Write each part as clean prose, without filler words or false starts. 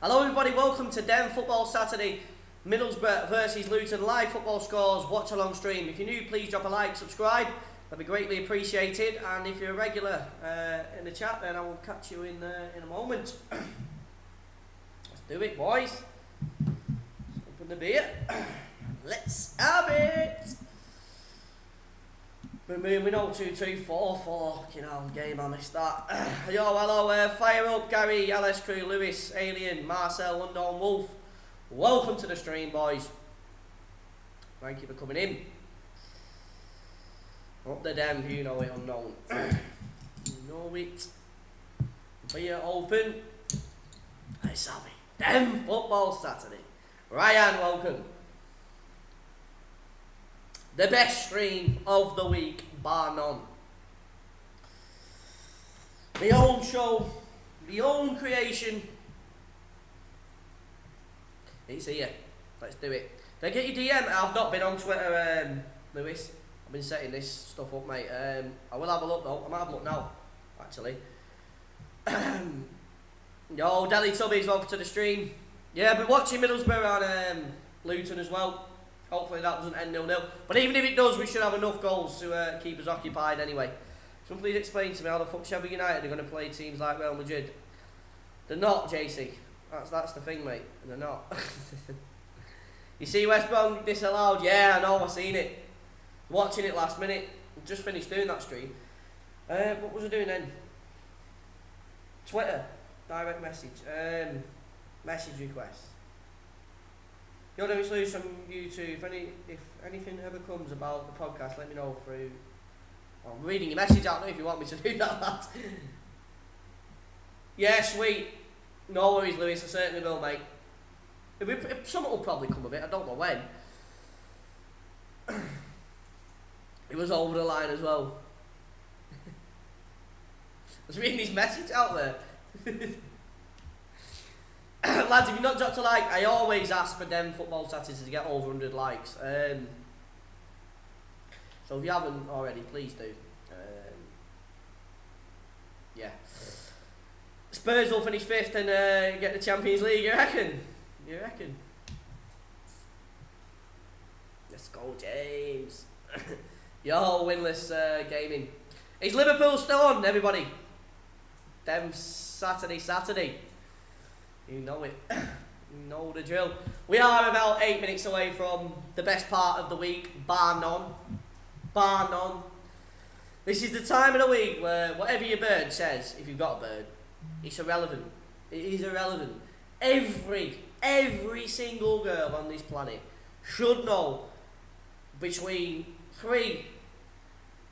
Hello everybody, welcome to Denv Football Saturday, Middlesbrough versus Luton, live football scores, watch along stream. If you're new, please drop a like, subscribe, that'd be greatly appreciated. And if you're a regular in the chat, then I will catch you in a moment. Let's do it, boys. Let's open the beer. Let's have it. We're moving 0-2-2-4-4. Fucking hell, game, I missed that. Yo, hello, fire up, Gary, LS Crew, Lewis, Alien, Marcel, Unknown Wolf. Welcome to the stream, boys. Thank you for coming in. Up the Denv, you know it, Unknown. You know it. Beer open. Let's have it. Denv Football Saturday. Ryan, welcome. The best stream of the week, bar none. My own show, my own creation. It's here. Let's do it. Did I get your DM? I've not been on Twitter, Lewis. I've been setting this stuff up, mate. I will have a look though. I might have a look now, actually. Yo, Delhi Tubbies, welcome to the stream. Yeah, I've been watching Middlesbrough and Luton as well. Hopefully that doesn't end 0-0. But even if it does, we should have enough goals to keep us occupied anyway. Someone please explain to me how the fuck Sheffield United are going to play teams like Real Madrid. They're not, JC. That's the thing, mate. They're not. You see West Brom disallowed? Yeah, I know, I've seen it. Watching it last minute. Just finished doing that stream. What was I doing then? Twitter. Direct message. Message requests. Yo, Dennis Lewis from YouTube. If anything ever comes about the podcast, let me know through. Well, I'm reading your message out there if you want me to do that, lad. Yeah, sweet. No worries, Lewis. I certainly will, mate. If something will probably come of it. I don't know when. It was over the line as well. I was reading his message out there. Lads, if you've not dropped a like, I always ask for Denv Football Saturdays to get over 100 likes. So if you haven't already, please do. Yeah. Spurs will finish 5th and get the Champions League, you reckon? You reckon? Let's go, James. Yo, winless gaming. Is Liverpool still on, everybody? Denv Saturday. You know it. You know the drill. We are about 8 minutes away from the best part of the week, bar none. Bar none. This is the time of the week where whatever your bird says, if you've got a bird, it's irrelevant. It is irrelevant. Every single girl on this planet should know between 3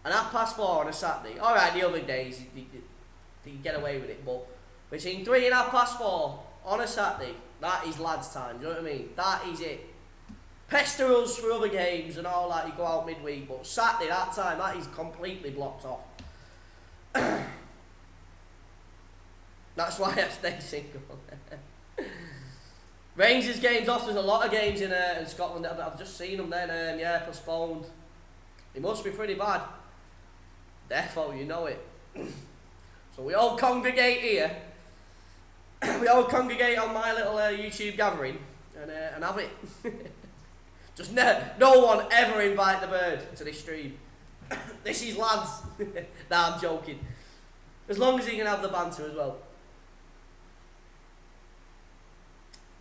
and 4:30 on a Saturday. Alright, the other days you get away with it, but between 3 and 4:30 on a Saturday, that is lads' time, do you know what I mean? That is it. Pester us for other games and all that, you go out midweek, but Saturday, that time, that is completely blocked off. That's why I stay single. Rangers games off, there's a lot of games in Scotland, I've just seen them then, yeah, postponed. It must be pretty bad. Therefore, you know it. So we all congregate here. We all congregate on my little YouTube gathering and have it. Just no one ever invite the bird to this stream. This is lads. Nah, I'm joking. As long as he can have the banter as well.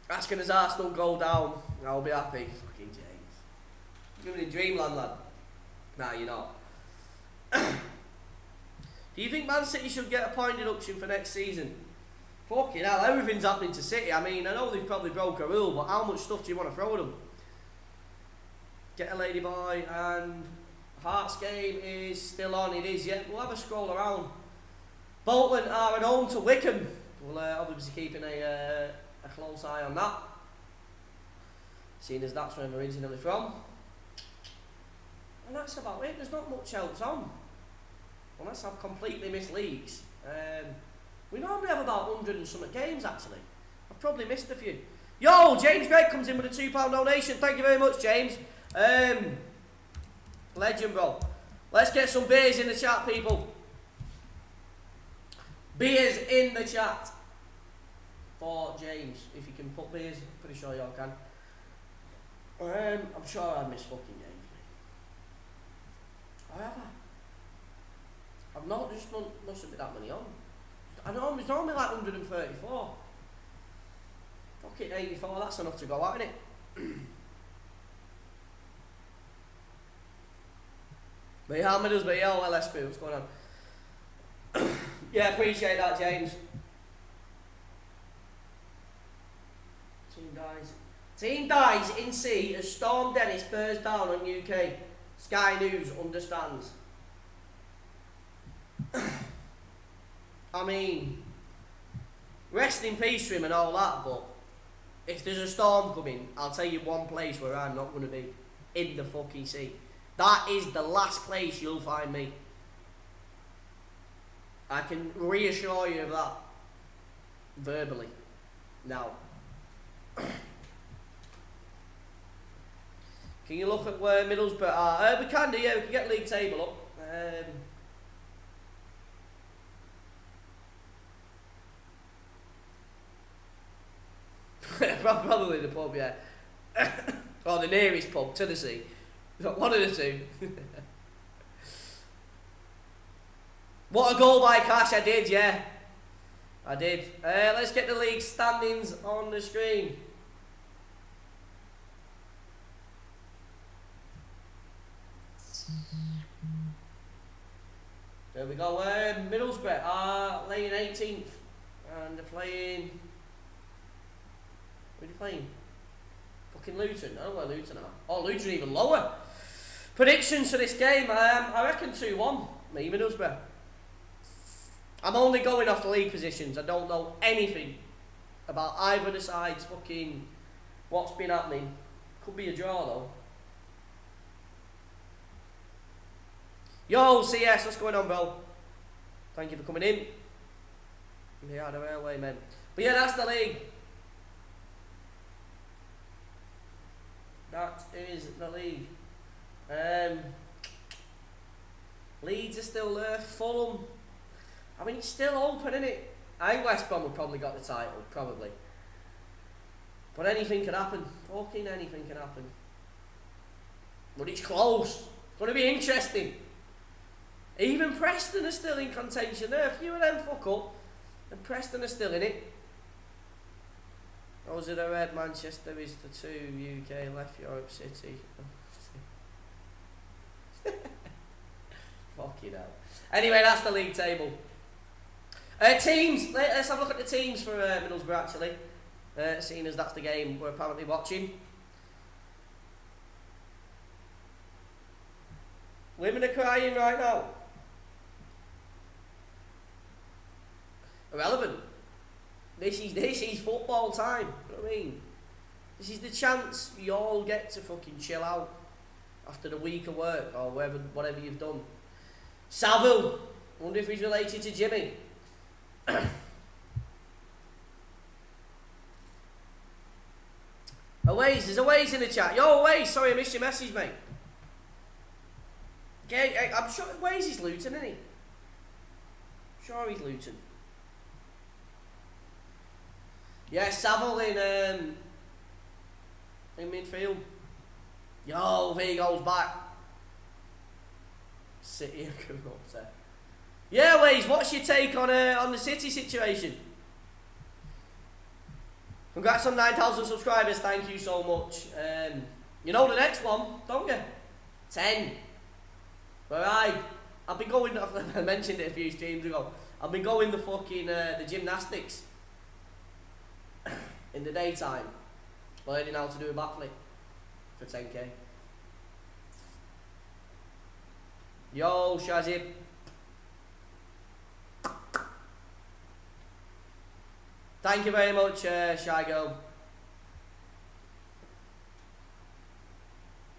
Asking his Arsenal go down, I'll be happy. Fucking James. You're living in dreamland, lad. Nah, you're not. Do you think Man City should get a point deduction for next season? Fucking hell, everything's happening to City. I mean, I know they've probably broke a rule, but how much stuff do you want to throw at them? Get a ladyboy, and Hearts game is still on. It is, yeah. We'll have a scroll around. Bolton are at home to Wickham. We'll obviously keeping a close eye on that, seeing as that's where we're originally from. And that's about it. There's not much else on, unless I've completely missed leagues. We normally have about 100 and something games, actually. I've probably missed a few. Yo, James Gregg comes in with a £2 donation. Thank you very much, James. Legend, bro. Let's get some beers in the chat, people. Beers in the chat. for James. If you can put beers, pretty sure you all can. I'm sure I miss fucking James, mate. However, I've not just mustn't be that many on. I know it's normally like 134. Fucking 84, that's enough to go out, innit? But yeah, Middlesbrough, yeah, LSP, what's going on? Yeah, appreciate that, James. Team dies in sea as Storm Dennis bears down on UK. Sky News understands. I mean, rest in peace to him and all that, but if there's a storm coming, I'll tell you one place where I'm not going to be. In the fucking sea. That is the last place you'll find me. I can reassure you of that. Verbally. Now. Can you look at where Middlesbrough are? We can do, yeah, we can get league table up. Probably the pub, yeah. Or the nearest pub to the sea. One of the two. What a goal by Cash, I did, yeah. I did. Let's get the league standings on the screen. There we go. Middlesbrough are laying 18th. And they're playing... Who are they playing? Fucking Luton. I don't know where Luton are. Oh, Luton even lower. Predictions for this game. I reckon 2-1. Me, Middlesbrough. I'm only going off the league positions. I don't know anything about either of the sides. Fucking what's been happening. Could be a draw though. Yo, CS, what's going on, bro? Thank you for coming in. Yeah, the railway, man. But yeah, that's the league. That is the league. Leeds are still there. Fulham. I mean, it's still open, isn't it? I think West Brom would probably got the title, probably. But anything can happen. Fucking anything can happen. But it's close. It's going to be interesting. Even Preston are still in contention there. A few of them fuck up. And Preston are still in it. Those are the red. Manchester is the 2. UK left. Europe City. Fucking hell. Anyway, that's the league table. Teams. Let's have a look at the teams for Middlesbrough actually. Seeing as that's the game we're apparently watching. Women are crying right now. Irrelevant. This is football time. You know what I mean? This is the chance you all get to fucking chill out after the week of work or whatever you've done. Saville. Wonder if he's related to Jimmy. Aways, there's Aways in the chat. Yo, Aways, sorry I missed your message, mate. Okay, I'm sure Aways is Luton, isn't he? Sure he's Luton. Yeah, Saville in midfield. Yo, there he goes back. City are coming up there. Yeah, Waze, what's your take on the City situation? Congrats on 9,000 subscribers, thank you so much. You know the next one, don't you? 10. Alright, I've been going, I mentioned it a few streams ago, I've been going the fucking, the gymnastics in the daytime, learning how to do a backflip for 10k. Yo, Shazib. Thank you very much, Shy Girl.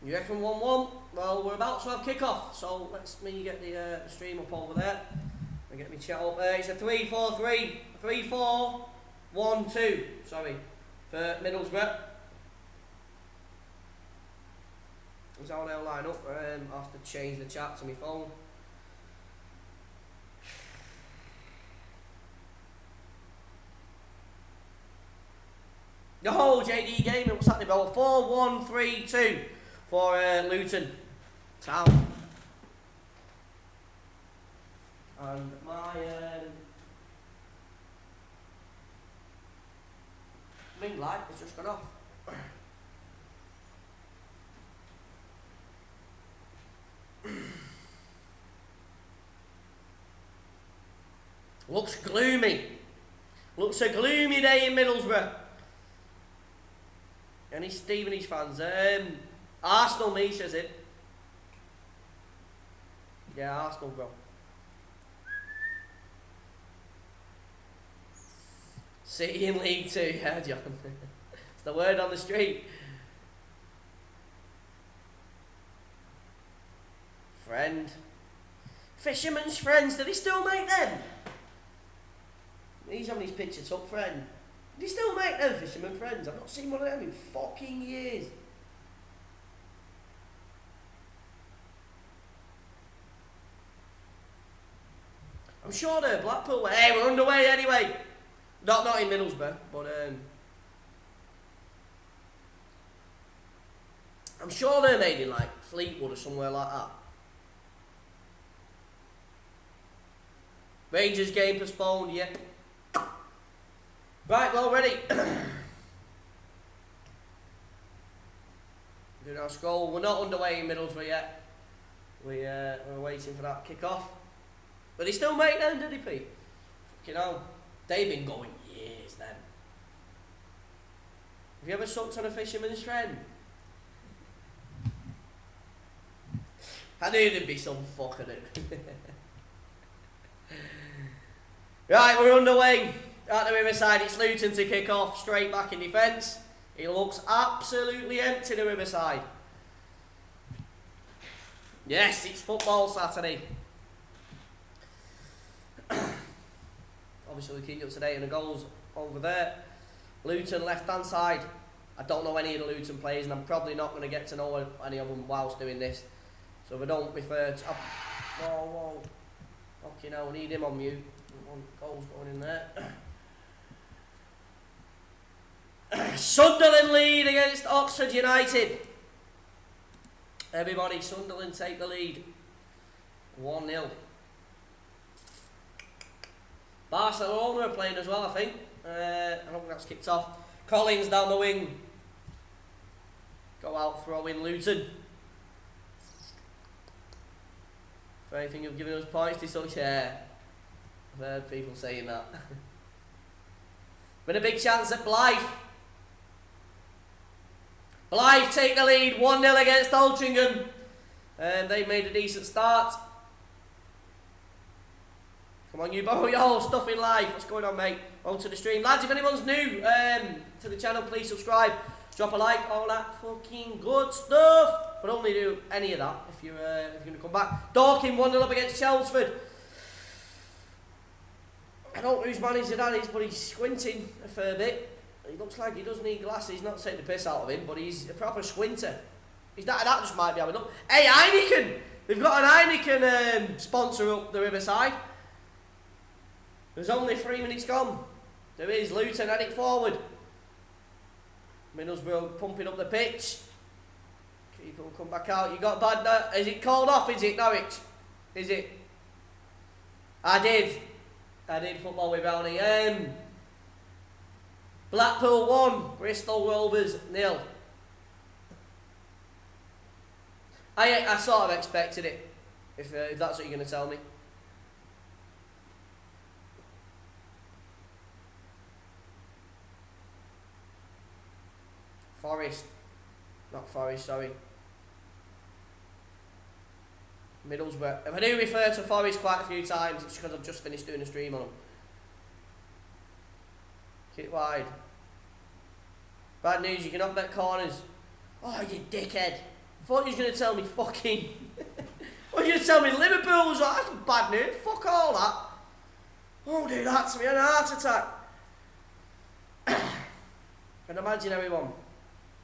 You reckon 1-1? Well, we're about to have kick-off, so let's me get the stream up over there and get me chat up there. It's a 3-4-3, 3-4-1-2, sorry, for Middlesbrough. Is how they'll line up. I have to change the chat to my phone. Oh, JD Gaming, what's happening, bro? 4-1-3-2 for Luton Town. And my ring light has just gone off. Looks gloomy. Looks a gloomy day in Middlesbrough. Any Stevenage fans? Arsenal, me says it. Yeah, Arsenal, bro. City in League 2, yeah, John. It's the word on the street. Friend. Fisherman's Friends, do they still make them? He's having his picture took, friend. Do they still make them, Fisherman Friends? I've not seen one of them in fucking years. I'm sure they're Blackpool. Hey, we're underway anyway. Not in Middlesbrough, but I'm sure they're made in like Fleetwood or somewhere like that. Rangers game postponed, yeah. Right, well, ready. Doing our scroll. We're not underway in Middlesbrough yet. We're waiting for that kick-off. But he still make them, did he, Pete? Fucking hell. They've been going years then. Have you ever sucked on a fisherman's friend? I knew there'd be some fucking it. Right, we're underway. At the Riverside, it's Luton to kick off, straight back in defence. It looks absolutely empty, the Riverside. Yes, it's Football Saturday. Obviously, we keep you up to date on the goals over there. Luton left-hand side. I don't know any of the Luton players, and I'm probably not going to get to know any of them whilst doing this. So if I don't refer to... whoa. Okay, now we need him on mute. Goals going in there. Sunderland lead against Oxford United. Everybody, Sunderland take the lead. 1-0. Barcelona are playing as well, I think. I don't think that's kicked off. Collins down the wing. Go out throwing Luton. For anything you've given us points to such, yeah. I've heard people saying that. Been a big chance at Blythe. Blythe take the lead, 1-0 against Altrincham. They made a decent start. Come on, you boy, yo, stuff in life. What's going on, mate? On to the stream. Lads, if anyone's new to the channel, please subscribe. Drop a like, all that fucking good stuff. But only do any of that if you're going to come back. Dorking 1-0 up against Chelmsford. I don't know whose manager that is, but he's squinting a fair bit. He looks like he does need glasses, not to take the piss out of him, but he's a proper squinter. That just might be having up. Hey, Heineken! They've got an Heineken sponsor up the Riverside. There's only 3 minutes gone. There is Luton heading forward. Middlesbrough pumping up the pitch. Keeper will come back out. You got bad. Is it called off? Is it Norwich? Is it? I did football with Brownie. Blackpool 1, Bristol Rovers 0. I sort of expected it, if that's what you're going to tell me. Not Forest, sorry. Middlesbrough. If I do refer to Forest quite a few times, it's because I've just finished doing a stream on them. Kick wide. Bad news, you cannot bet corners. Oh, you dickhead. I thought you was going to tell me fucking... What are you going to tell me? Liverpool was like, that's bad news. Fuck all that. Don't do that to me, an heart attack. Can imagine everyone.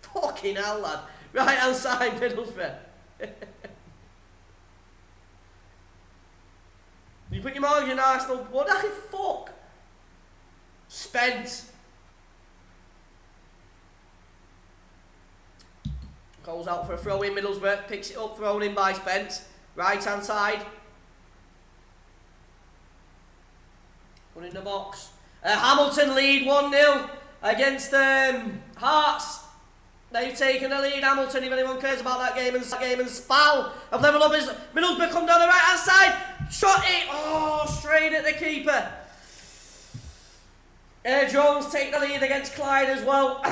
Fucking hell, lad. Right hand side, Middlesbrough. You put your margin in Arsenal. What the fuck? Spence. Goes out for a throw in. Middlesbrough picks it up, thrown in by Spence. Right hand side. One in the box. Hamilton lead 1-0 against Hearts. They've taken the lead. Hamilton, if anyone cares about that game, and Spal have levelled up as Middlesbrough come down the right hand side. Shot it. Oh, straight at the keeper. Jones take the lead against Clyde as well.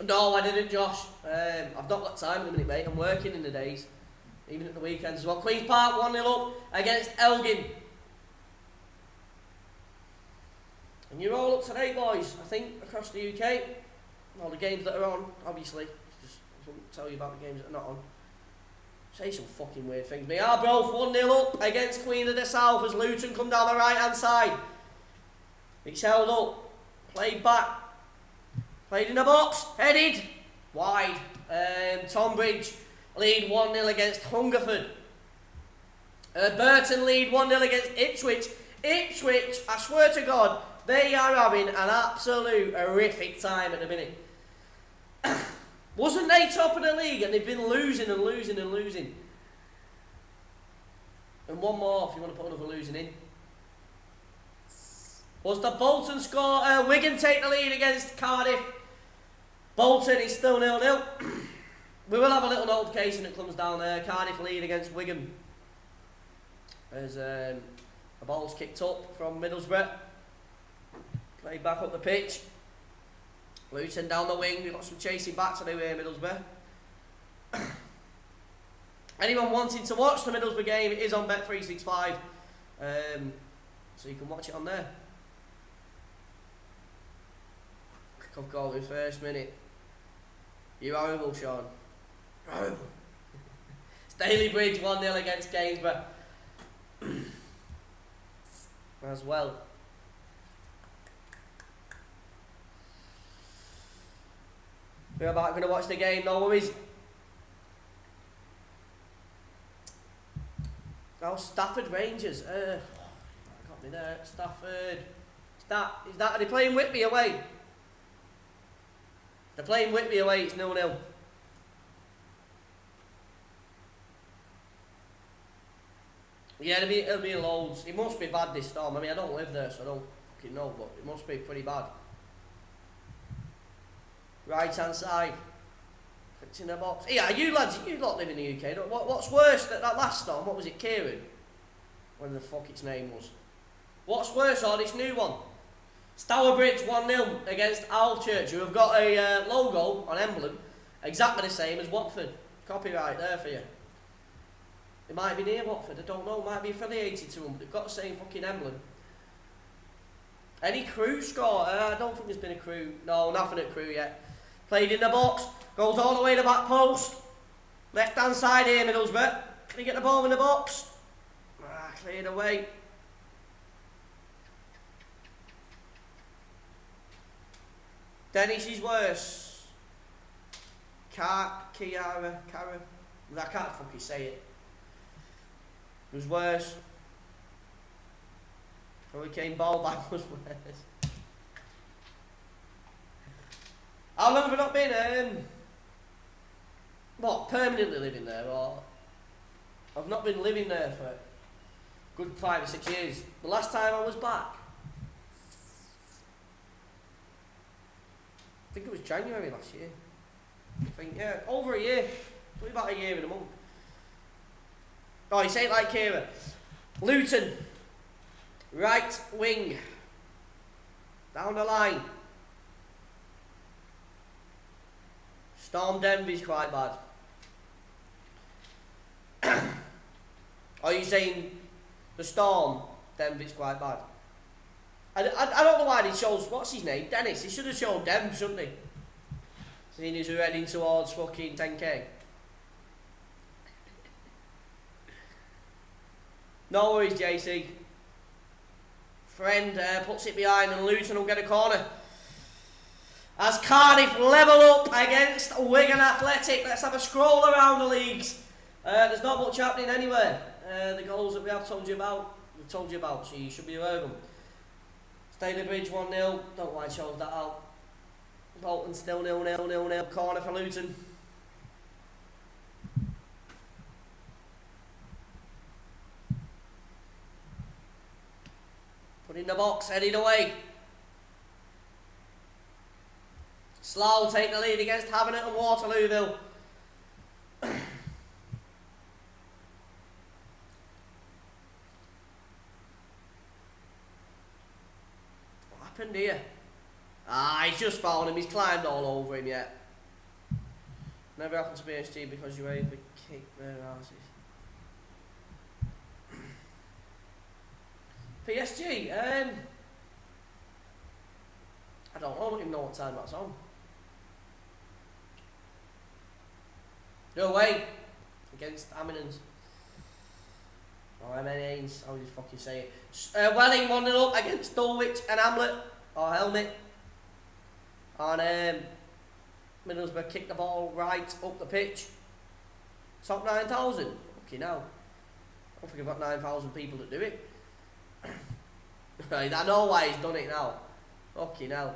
No, I didn't, Josh. I've not got time at the minute, mate. I'm working in the days, even at the weekends as well. Queen's Park 1-0 up against Elgin. And you're all up to date, boys, I think, across the UK. All the games that are on, obviously. Just won't tell you about the games that are not on. Say some fucking weird things. We are both 1-0 up against Queen of the South as Luton come down the right-hand side. It's held up. Played back. Played in the box. Headed. Wide. Tonbridge lead 1-0 against Hungerford. Burton lead 1-0 against Ipswich. Ipswich, I swear to God, they are having an absolute horrific time at the minute. Wasn't they top of the league and they've been losing and losing and losing? And one more if you want to put another losing in. Was the Bolton score? Wigan take the lead against Cardiff. Bolton is still 0-0. We will have a little notification that comes down there. Cardiff lead against Wigan. As a ball's kicked up from Middlesbrough. Played back up the pitch. Luton down the wing. We've got some chasing back to do here, Middlesbrough. Anyone wanting to watch the Middlesbrough game, it is on Bet365. So you can watch it on there. Kick off goal in first minute. You're horrible, Sean. You're horrible. Staley Bridge 1-0 against Gainsborough. As well. We're about going to watch the game, no worries. Oh, Stafford Rangers. Got me there. Stafford. Are they playing Whitby away? They're playing Whitby away. It's 0-0. Yeah, it'll be loads. It must be bad this storm. I mean, I don't live there, so I don't fucking know, but it must be pretty bad. Right hand side. Clicked in the box. Yeah, you lads, you lot live in the UK. What's worse than that last storm? What was it, Kieran? Whatever the fuck its name was. What's worse or this new one? Stourbridge 1-0 against Alchurch, who have got a logo on emblem exactly the same as Watford. Copyright there for you. It might be near Watford, I don't know. It might be affiliated to them, but they've got the same fucking emblem. Any Crew score? I don't think there's been a Crew. No, nothing at Crew yet. Played in the box. Goes all the way to the back post. Left hand side here, Middlesbrough. Can he get the ball in the box? Cleared away. Dennis is worse. Kiara. I can't fucking say it. It was worse. Hurricane ball back was worse. How long have I not been, permanently living there, or I've not been living there for a good 5 or 6 years. The last time I was back, I think it was January last year. I think, yeah, over a year. Probably about a year and a month. Oh, you say it like Kira. Luton. Right wing. Down the line. Storm Denv is quite bad. Are you saying the Storm Denv is quite bad? I don't know why he shows, what's his name? Dennis. He should have shown Denv, shouldn't he? Seeing as we're heading towards fucking 10k. No worries, JC. Friend puts it behind and Luton will get a corner. As Cardiff level up against Wigan Athletic. Let's have a scroll around the leagues. There's not much happening anywhere. The goals that we have told you about, we've told you about, so you should be aware of them. Staley Bridge 1-0. Don't know why I chose that out. Bolton still 0-0. Corner for Luton. Put in the box, headed away. Slough take the lead against Havant and Waterlooville. What happened here? He's just found him. He's climbed all over him yet. Never happened to BSG because you were able to kick their asses. PSG, I don't even know what time that's on. No way! Against Aminans. Or MNAs, how do you fucking say it? Welling 1-0 up against Dulwich and Hamlet. Or Helmet. And Middlesbrough kicked the ball right up the pitch. Top 9,000. Okay, now. I don't think I've got 9,000 people that do it. Right, I know why he's done it now. Okay, now.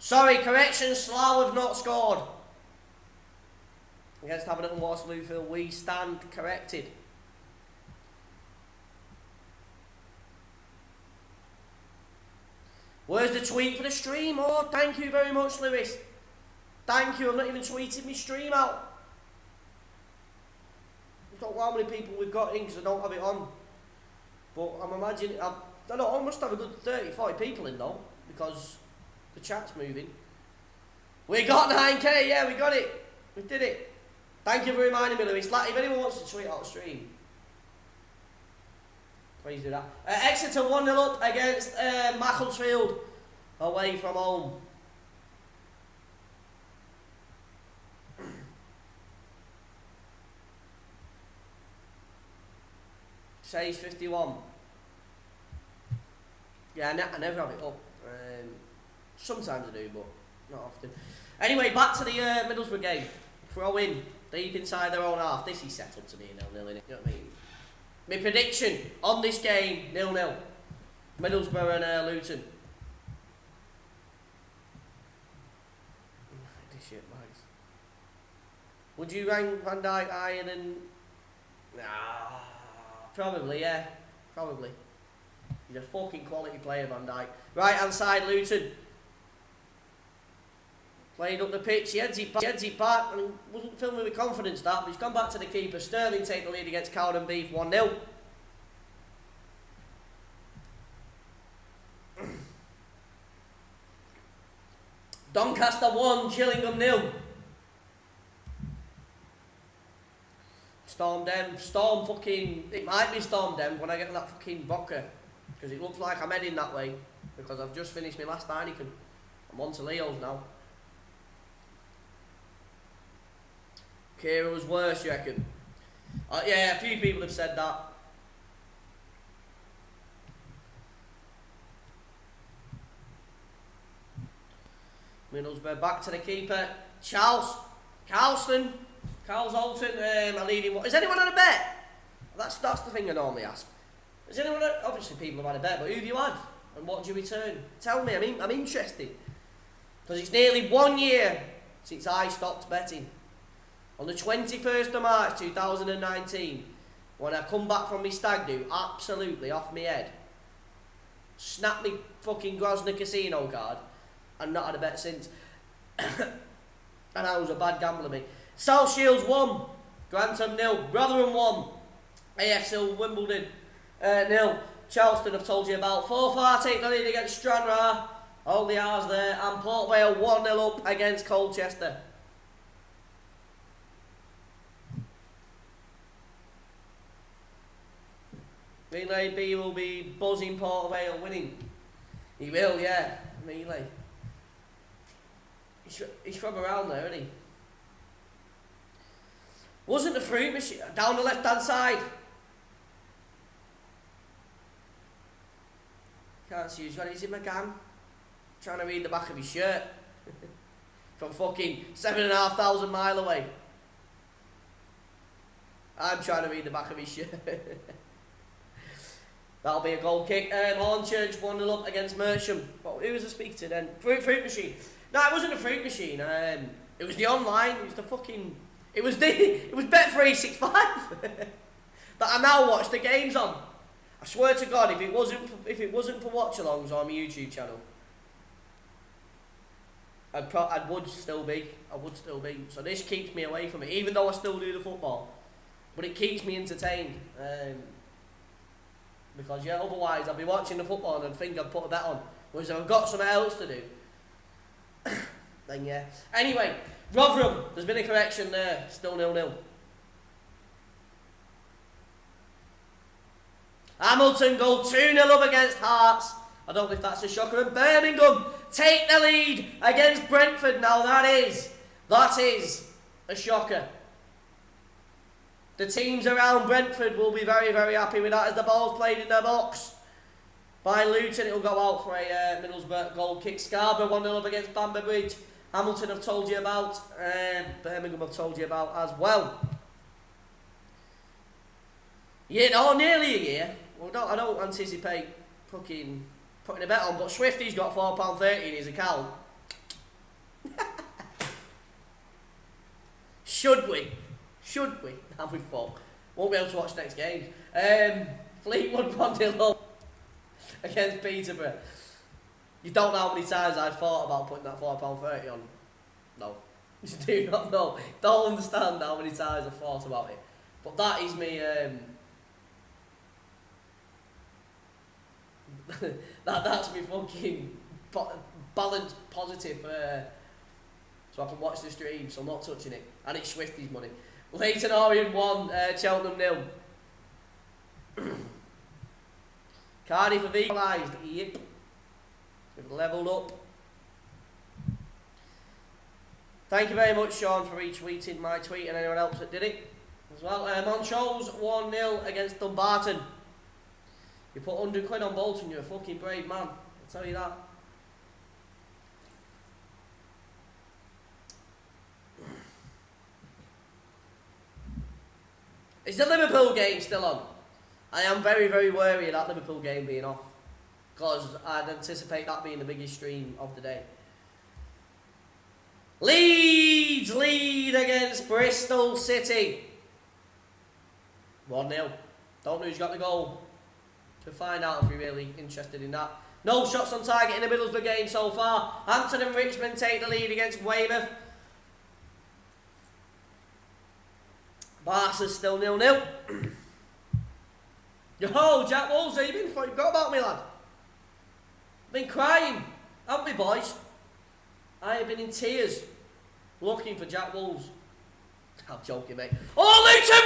Sorry, correction, Slough have not scored. Against Havant and Waterlooville, we stand corrected. Where's the tweet for the stream? Oh, thank you very much, Lewis. Thank you, I've not even tweeted my stream out. I don't know how many people we've got in because I don't have it on. But I'm imagining, I don't know, I must have a good 30, 40 people in though, because the chat's moving. We got 9k, yeah, we got it. We did it. Thank you for reminding me, Lewis. Like, if anyone wants to tweet out the stream, please do that. Exeter 1-0 up against Macclesfield, away from home. Says 51. Yeah, I never have it up. Sometimes I do, but not often. Anyway, back to the Middlesbrough game. Throw in, deep inside their own half. This is set up to be 0-0, innit? You know what I mean? My prediction on this game, 0-0. Middlesbrough and Luton. This shit, Mags. Would you rank Van Dijk higher than... Nah, probably, yeah. Probably. He's a fucking quality player, Van Dijk. Right hand side, Luton. Played up the pitch, he heads it back, and wasn't filming with confidence that, but he's gone back to the keeper. Sterling take the lead against Cowden Beef, 1-0. Doncaster 1, Gillingham 0. Storm fucking, it might be Storm Denv when I get that fucking vodka, because it looks like I'm heading that way, because I've just finished my last Heineken. I'm on to Leo's now. Kira was worse, you reckon? Yeah, a few people have said that. Middlesbrough back to the keeper. Carlson Alton, I leading. Is anyone had a bet? That's the thing I normally ask. Has anyone had, obviously people have had a bet, but who have you had? And what did you return? Tell me, I'm interested. Because it's nearly 1 year since I stopped betting. On the 21st of March 2019, when I come back from my stag do, absolutely off my head, snapped me fucking Grosvenor casino card, and not had a bet since. And I was a bad gambler, mate. South Shields 1, Grantham 0, Rotherham 1, AFC Wimbledon 0, Charleston I've told you about, Forfar take the lead against Stranraer, all the R's there, and Port Vale 1-0 up against Colchester. Relay B will be buzzing Port Vale winning. He will, yeah. Relay. He's from around there, isn't he? Wasn't the fruit machine down the left hand side? Can't see who's got it. Is it McGann? Trying to read the back of his shirt. From fucking 7,500 miles away. I'm trying to read the back of his shirt. That'll be a goal kick. Hornchurch 1-0 up against Mersham. Who was the speaker then? Fruit machine. No, it wasn't a fruit machine. It was the online. It was the fucking. It was Bet365 that I now watch the games on. I swear to God, if it wasn't for Watchalongs on my YouTube channel, I would still be. So this keeps me away from it, even though I still do the football. But it keeps me entertained. Because yeah, otherwise I'll be watching the football and I'd think I'd put a bet on. Whereas if I've got something else to do, then yeah. Anyway, Rotherham, there's been a correction there. Still 0-0. Hamilton go 2-0 up against Hearts. I don't know if that's a shocker. And Birmingham take the lead against Brentford. Now that is a shocker. The teams around Brentford will be very, very happy with that as the ball's played in their box. By Luton, it will go out for a Middlesbrough goal kick. Scarborough 1-0 up against Bamber Bridge. Hamilton I've told you about. Birmingham I've told you about as well. Yeah, nearly a year. Well, I don't anticipate fucking putting a bet on, but Swifty's got £4.30 in his account. Should we? Have we thought? Won't be able to watch next game. Fleetwood 1-0 up against Peterborough. You don't know how many times I've thought about putting that £4.30 on. No. You do not know. Don't understand how many times I've thought about it. But that is me. That's me fucking balanced positive. So I can watch the stream, so I'm not touching it. And it's Swifty's money. Leighton Orient 1, Cheltenham 0. Cardiff have equalised. Yep. We've levelled up. Thank you very much, Sean, for retweeting my tweet and anyone else that did it as well. Montrose 1-0 against Dumbarton. You put 100 quid on Bolton, you're a fucking brave man. I'll tell you that. Is the Liverpool game still on? I am very, very wary of that Liverpool game being off. Because I'd anticipate that being the biggest stream of the day. Leeds lead against Bristol City. 1-0. Don't know who's got the goal. To find out if you're really interested in that. No shots on target in the Middlesbrough game so far. Hampton and Richmond take the lead against Weymouth. Barca's still 0-0. Yo, Jack Wolves, how you been? Forgot about me, lad. Been crying, haven't we, boys? I have been in tears looking for Jack Wolves. I'm joking, mate. Oh, Luton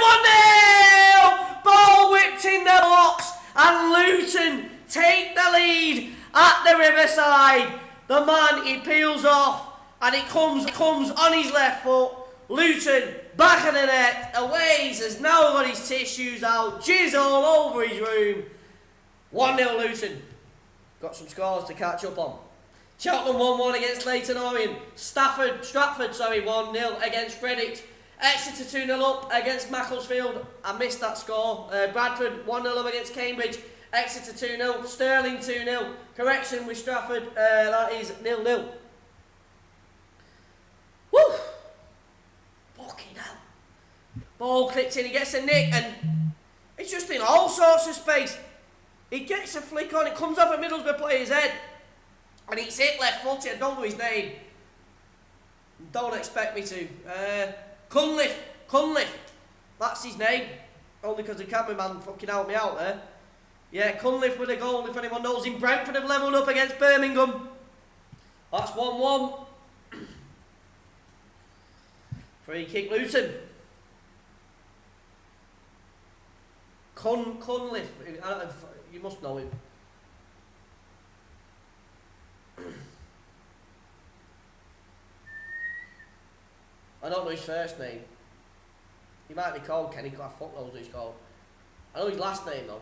1-0! Ball whipped in the box, and Luton take the lead at the Riverside. The man, he peels off, and it comes on his left foot. Luton back of the net, away, has now got his tissues out, jizz all over his room. 1-0 Luton. Got some scores to catch up on. Cheltenham 1-1 against Leighton Orient. Stratford 1-0 against Redditch. Exeter 2-0 up against Macclesfield. I missed that score. Bradford 1-0 up against Cambridge. Exeter 2-0. Stirling 2-0. Correction with Stratford. That is 0-0. Woo! Fucking hell. Ball clipped in. He gets a nick and it's just in all sorts of space. He gets a flick on. It comes off a Middlesbrough player's head. And it's hit left footed. I don't know his name. Don't expect me to. Cunliffe. That's his name. Only because the cameraman fucking helped me out there. Yeah, Cunliffe with a goal, if anyone knows him. Brentford have levelled up against Birmingham. That's 1-1. Free kick Luton. Cunliffe. You must know him. I don't know his first name. He might be called Kenny. I fuck knows what he's called. I know his last name though.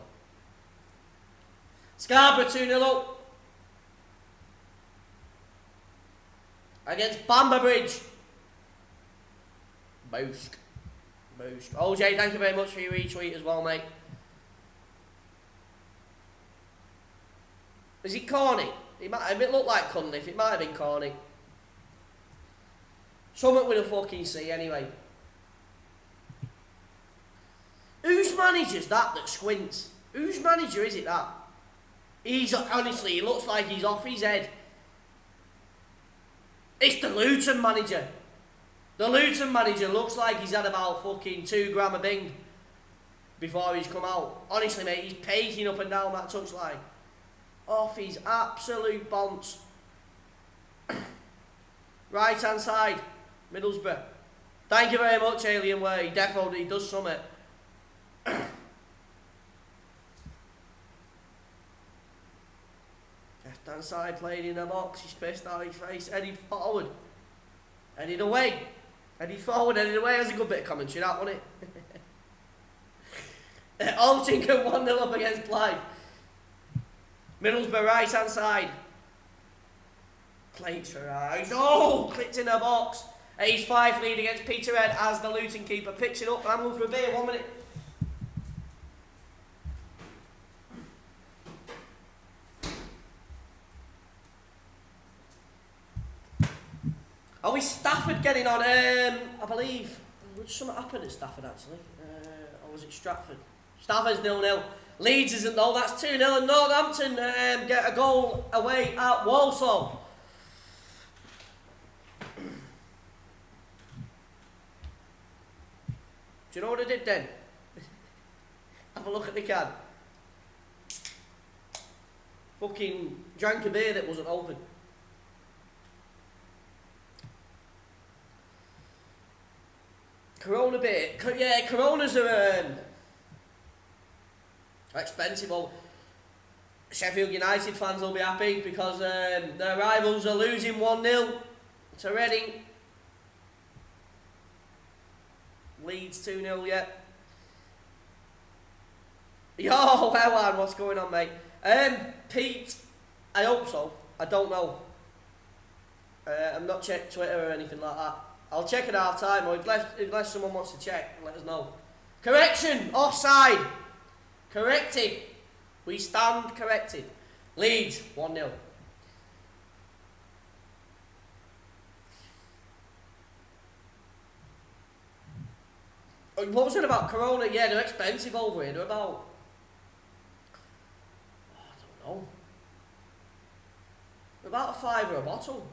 Scarborough 2-0 up against Bamber Bridge. Boost. OJ, thank you very much for your retweet as well, mate. Is it Corny? It looked like Cunliffe, it might have been Corny. Something with a fucking C anyway. Whose manager's that squints? Whose manager is it that? Honestly, he looks like he's off his head. It's the Luton manager. The Luton manager looks like he's had about fucking 2 grams of Bing before he's come out. Honestly, mate, he's paking up and down that touchline. Off his absolute bonce. Right hand side, Middlesbrough. Thank you very much, Alien Way. He definitely does something. Left hand side playing in the box. He's pissed out his face. Headed forward. Headed away. Headed forward, headed away. That's a good bit of commentary, that, wasn't it? Altingham 1-0 up against Blythe. Middlesbrough right hand side. Plates for eyes. Oh, clipped in the box. Ace 5 lead against Peterhead as the Luton keeper picks it up. I'm going for a beer, 1 minute. Are we Stafford getting on? I believe. Something happened at Stafford actually. Or was it Stratford? Stafford's 0-0. Leeds isn't though, that's 2-0. And Northampton get a goal away at Walsall. Do you know what I did then? Have a look at the can. Fucking drank a beer that wasn't open. Corona beer. Yeah, Coronas are expensive. Well, Sheffield United fans will be happy because their rivals are losing 1-0 to Reading. Leeds 2-0 yet. Yo, Ewan, what's going on, mate? Pete, I hope so. I don't know. I've not checked Twitter or anything like that. I'll check at half time, or unless someone wants to check, let us know. Correction, offside. Corrected. We stand corrected. Leeds 1-0. What was it about Corona? Yeah, they're expensive over here. They're about, I don't know. They're about £5 a bottle.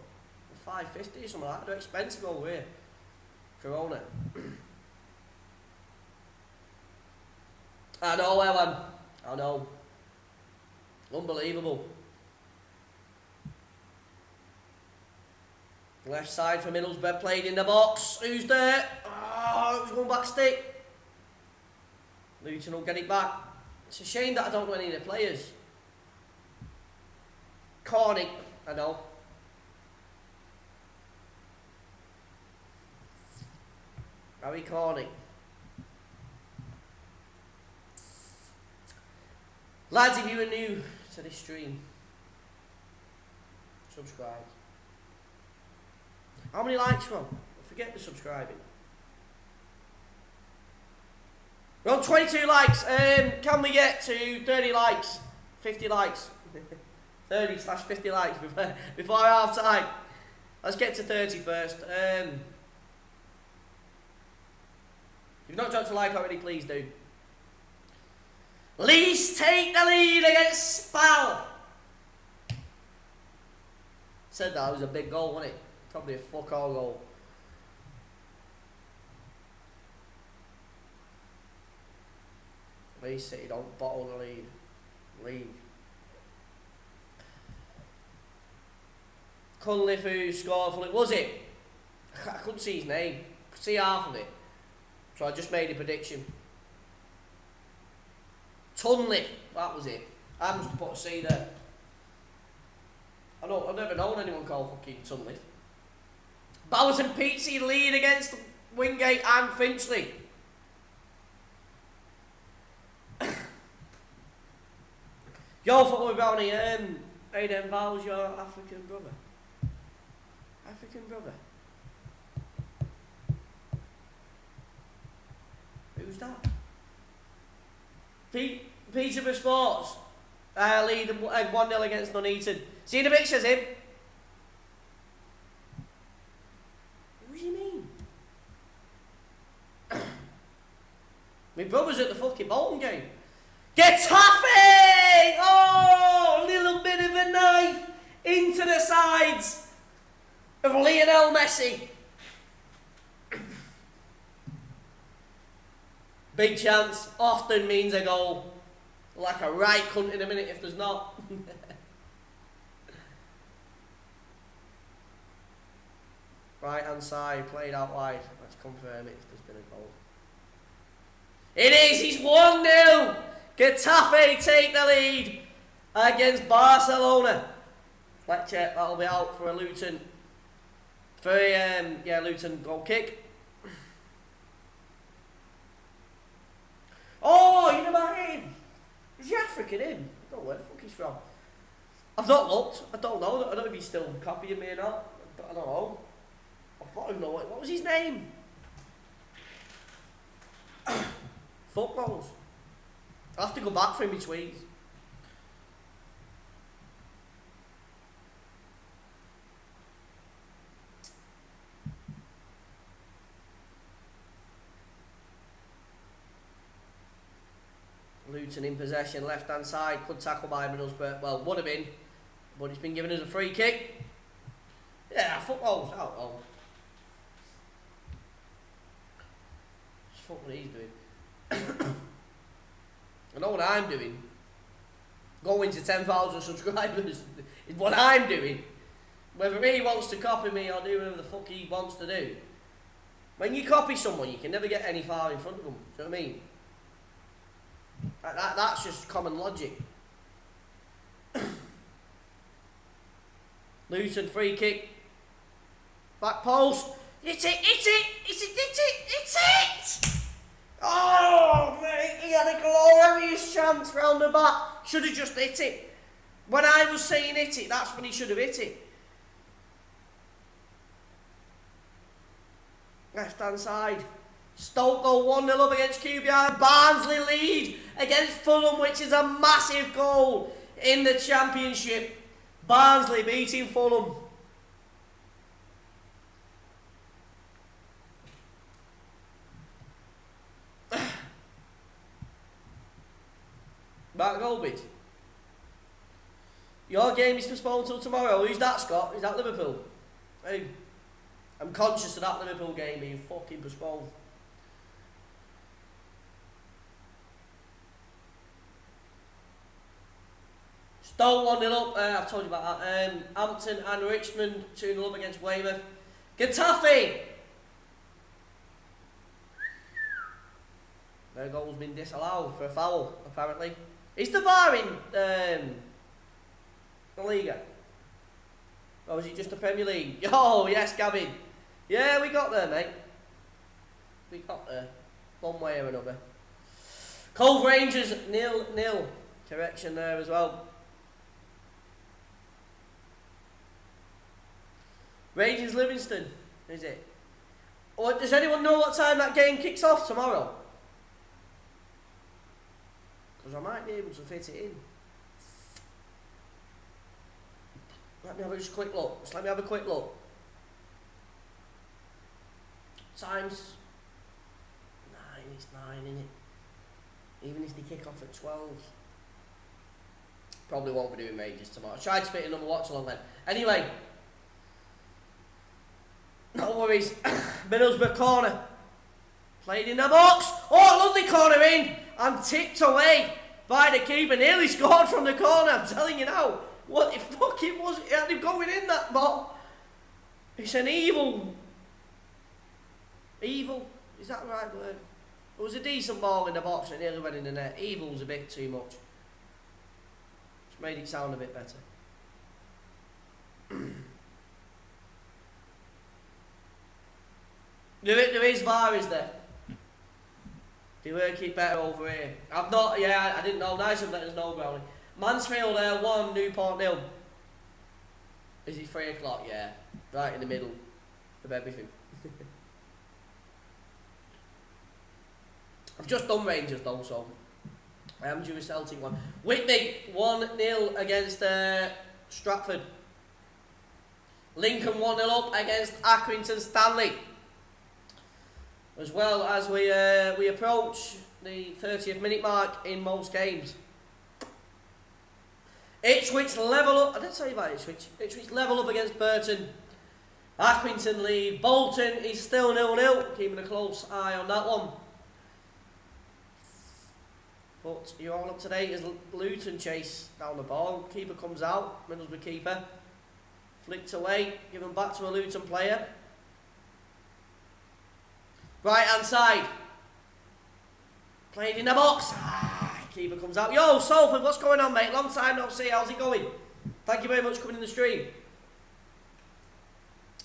£5.50 or something like that. They're expensive over here. Corona. I know, Ellen. I know. Unbelievable. Left side for Middlesbrough, played in the box. Who's there? Oh, it was going back stick. Luton will get it back. It's a shame that I don't know any of the players. Corny, I know. Harry Corny. Lads, if you are new to this stream, subscribe. How many likes we're on? Forget the subscribing. We're on 22 likes. Can we get to 30 likes? 50 likes. 30/50 likes before half time. Let's get to 30 first. If you've not dropped a like already, please do. Leeds take the lead against Spal. Said that was a big goal, wasn't it? Probably a fuck all goal. Leeds City don't bottle the lead. Cunliffe who scored for it. Was it? I couldn't see his name. I could see half of it. So I just made a prediction. Tunley, that was it. I must have put a C there. I've never known anyone called fucking Tunley. Bowers and Peatsy lead against Wingate and Finchley. Yo, football brownie, Aiden Bowles, your African brother. African brother. Who's that? Peterborough Sports. Lead 1-0 against Nuneaton. See in the bit, says him. What do you mean? My brother's at the fucking Bolton game. Getafe! Oh, a little bit of a knife into the sides of Lionel Messi. Big chance often means a goal. Like a right cunt in a minute if there's not. Right hand side, played out wide. Let's confirm it if there's been a goal. It is, he's 1-0. Getafe take the lead against Barcelona. Fletcher, that'll be out for a Luton. For Luton goal kick. Oh, you know about him? Is he African him? I don't know where the fuck he's from. I've not looked. I don't know. I don't know if he's still copying me or not. I don't know. I don't even know what was his name? Footballs. I'll have to go back through my tweets. Luton in possession, left hand side, good tackle by Middlesbrough. Well, would have been, but he's been given us a free kick. Yeah, football's out. Oh. Fuck what he's doing. I know what I'm doing. Going to 10,000 subscribers is what I'm doing. Whether he wants to copy me or do whatever the fuck he wants to do. When you copy someone, you can never get any far in front of them. Do you know what I mean? That's just common logic. Luton free kick. Back post. It's it! Oh, mate, he had a glorious chance round the back. Should have just hit it. When I was saying hit it, that's when he should have hit it. Left hand side. Stoke go 1-0 up against QPR. Barnsley lead against Fulham, which is a massive goal in the Championship. Barnsley beating Fulham. Mark Goldbridge. Your game is postponed till tomorrow. Who's that, Scott? Is that Liverpool? Hey, I'm conscious of that Liverpool game being fucking postponed. Stoke 1-0 up, I've told you about that. Hampton and Richmond 2-0 up against Weymouth. Getafe! Their goal's been disallowed for a foul, apparently. Is the VAR in the Liga? Or is it just the Premier League? Oh, yes, Gavin. Yeah, we got there, mate. We got there. One way or another. Cove Rangers 0-0. Correction there as well. Rangers Livingston, is it? Or does anyone know what time that game kicks off tomorrow? Because I might be able to fit it in. Let me have just a quick look. Just let me have a quick look. Times 9, it's 9, isn't it? Even if they kick off at 12. Probably won't be doing Rangers tomorrow. I tried to fit another watch along then. Anyway. No worries. Middlesbrough corner. Played in the box. Oh, lovely corner in. And tipped away by the keeper. Nearly scored from the corner. I'm telling you now. What the fuck it was. It had him going in that ball. It's an evil. Evil. Is that the right word? It was a decent ball in the box and it nearly went in the net. Evil's a bit too much. Just made it sound a bit better. There is VAR, is there? They work it better over here. I've not, yeah, I didn't know. Nice of let us know, Brownie. Mansfield 1, Newport 0. Is it 3 o'clock? Yeah. Right in the middle of everything. I've just done Rangers though, so I am due a Celtic one. Whitby 1-0 against Stratford. Lincoln 1-0 up against Accrington Stanley. As well as we approach the 30th minute mark in most games. Ipswich level up. I didn't tell you about Ipswich. Ipswich level up against Burton. Accrington lead. Bolton is still 0-0. Keeping a close eye on that one. But you're all up to date as Luton chase down the ball. Keeper comes out. Middlesbrough keeper. Flicked away. Given back to a Luton player. Right hand side. Played in the box. Keeper comes out. Yo, Salford, what's going on, mate? Long time no see. How's it going? Thank you very much for coming in the stream.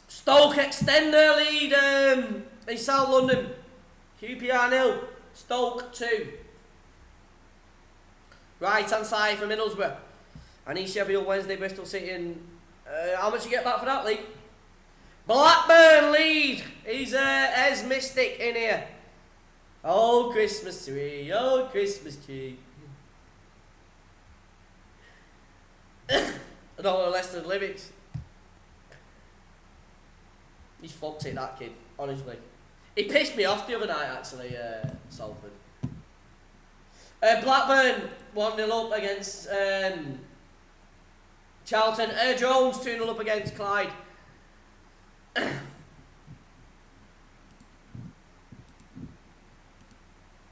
Stoke extend their lead in South London. QPR 0. Stoke 2. Right hand side for Middlesbrough. And East Sheffield Wednesday, Bristol City. And how much you get back for that, Lee? Blackburn lead. He's Ez Mystic in here. Oh, Christmas tree. Oh, Christmas tree. I don't know the rest of the lyrics. He's fucked it, that kid, honestly. He pissed me off the other night, actually, Salford. Blackburn 1-0 up against Charlton. Jones 2-0 up against Clyde.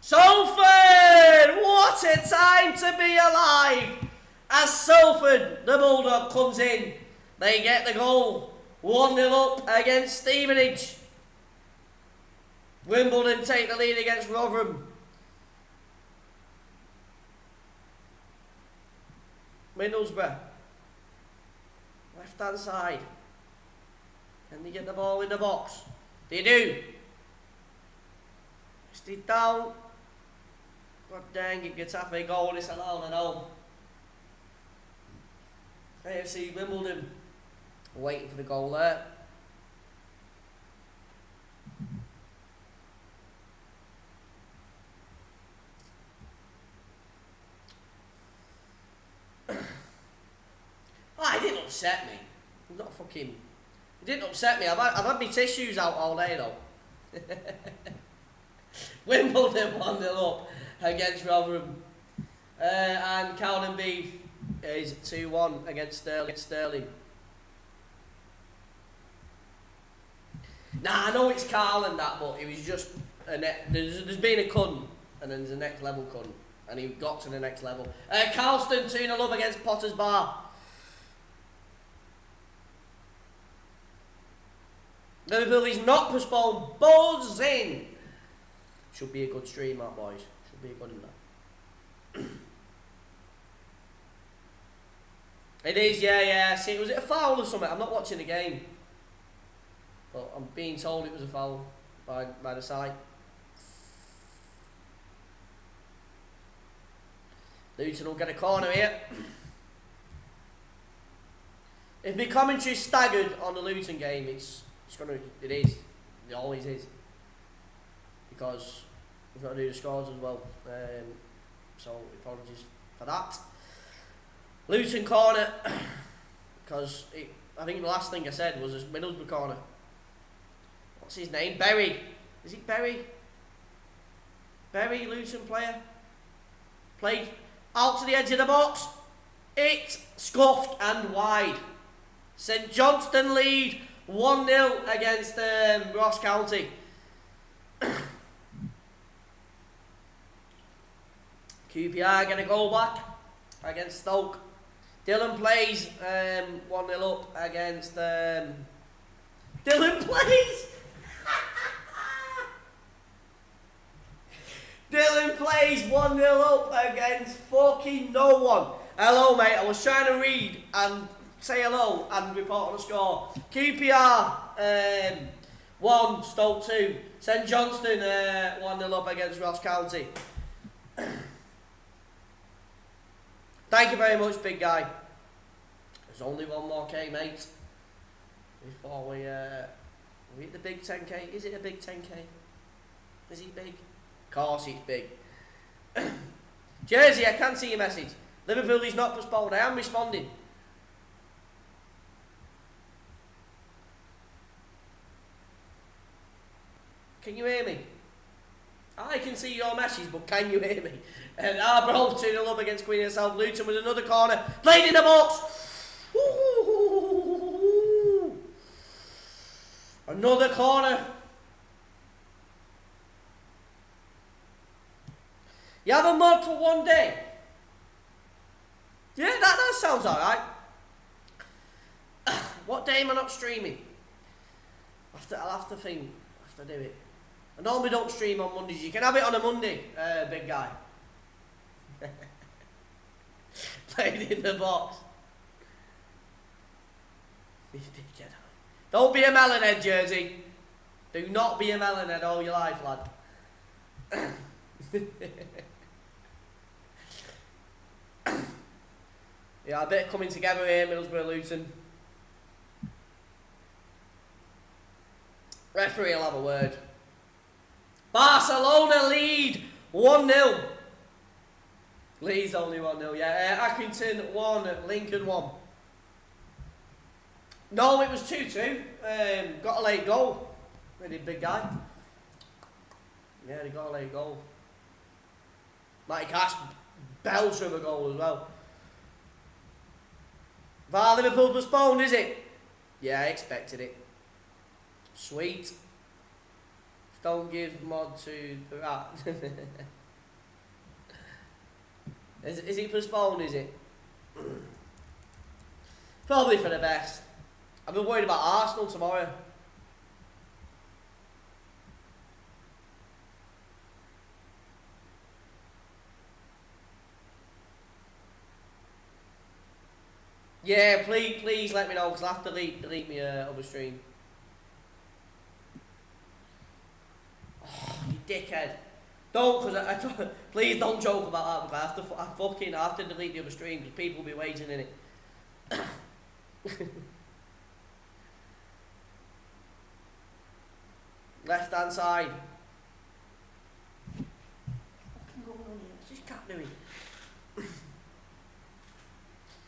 Salford! What a time to be alive! As Salford, the Bulldog, comes in, they get the goal. 1-0 up against Stevenage. Wimbledon take the lead against Rotherham. Middlesbrough. Left hand side. Can they get the ball in the box? They do. Stay down. God dang it, Getafe goal, it's allowed, I know. AFC Wimbledon waiting for the goal there. It didn't upset me. I'm not fucking. It didn't upset me. I've had my tissues out all day though. Wimbledon 1-0 up against Rotherham. And Cowden Beef is 2-1 against Sterling. Nah, I know it's Carl and that, but it was just there's been a cunt, and then there's a next level cunt, and he got to the next level. Carlston 2-0 up against Potter's Bar. Liverpool is not postponed. Buzzing. Should be a good stream, that, boys. Should be a good one, that. It is, yeah. See, was it a foul or something? I'm not watching the game, but I'm being told it was a foul by the side. Luton will get a corner here. If my commentary's staggered on the Luton game, it is. It always is. Because we've got to do the scores as well. So apologies for that. Luton corner, because I think the last thing I said was a Middlesbrough corner. What's his name? Berry. Is it Berry? Berry, Luton player. Played out to the edge of the box. It scuffed and wide. St Johnstone lead 1-0 against Ross County. QPR get a goal back against Stoke. Dylan plays 1-0 up against Dylan plays. Dylan plays 1-0 up against fucking no one. Hello, mate. I was trying to read and say hello and report on the score. QPR 1, Stoke 2. St Johnstone 1-0 up against Ross County. Thank you very much, big guy. There's only one more K, mate. Before we hit the big 10K. Is it a big 10K? Is it big? Of course it's big. Jersey, I can see your message. Liverpool is not postponed. I am responding. Can you hear me? I can see your message, but can you hear me? And Arbroath 2-0 up against Queen of the South. Luton with another corner. Played in the box. Ooh. Another corner. You have a mod for one day? Yeah, that sounds alright. What day am I not streaming? I'll have to think. I'll have to do it. I normally don't stream on Mondays. You can have it on a Monday, big guy. Played in the box. Don't be a melonhead, Jersey. Do not be a melonhead all your life, lad. Yeah, a bit coming together here, Middlesbrough, Luton. Referee will have a word. Barcelona lead 1-0. Leeds only 1-0, yeah. Accrington 1, Lincoln 1. No, it was 2-2. Got a late goal. Really big guy. Yeah, they got a late goal. Matty Cash belts from a goal as well. VAR Liverpool postponed, is it? Yeah, I expected it. Sweet. Don't give mod to the rat. Is it postponed, is it? Probably for the best. I've been worried about Arsenal tomorrow. Yeah, please let me know, because I'll have to delete my other stream. Oh, you dickhead. Don't, because please don't joke about that, because I have to delete the other stream, because people will be waiting in it. Left hand side. What's going on here? What's this cat doing?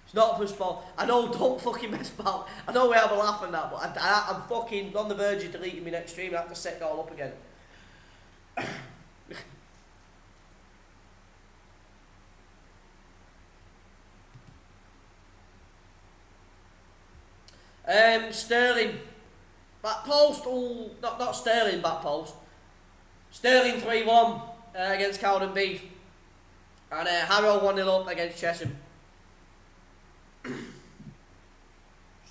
It's not postponed. I know, don't fucking mess about. I know we have a laugh on that, but I'm fucking on the verge of deleting my next stream. I have to set it all up again. Sterling back post. Oh, not Sterling back post. Sterling 3-1 against Cowden Beef, and Harrow 1-0 up against Chesham.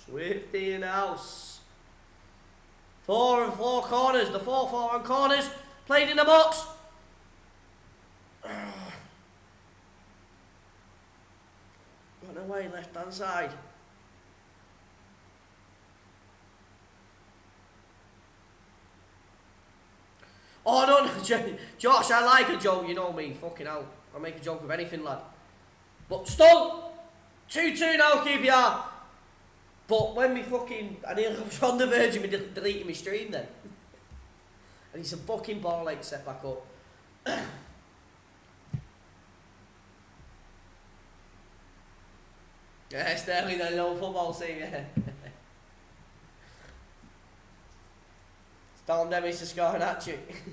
Swifty in the house. 4 and 4 corners. The 4-4 on corners. Played in the box. Got away left hand side. Oh no, Josh, I like a joke, you know me, fucking hell. I make a joke of anything, lad. But still, 2-2 now, QPR. But when we fucking, I was on the verge of me deleting my stream then. And it's a fucking ball like set back up. Yeah, Sterling, the old football scene, yeah. Storm Demis to score an hat-trick.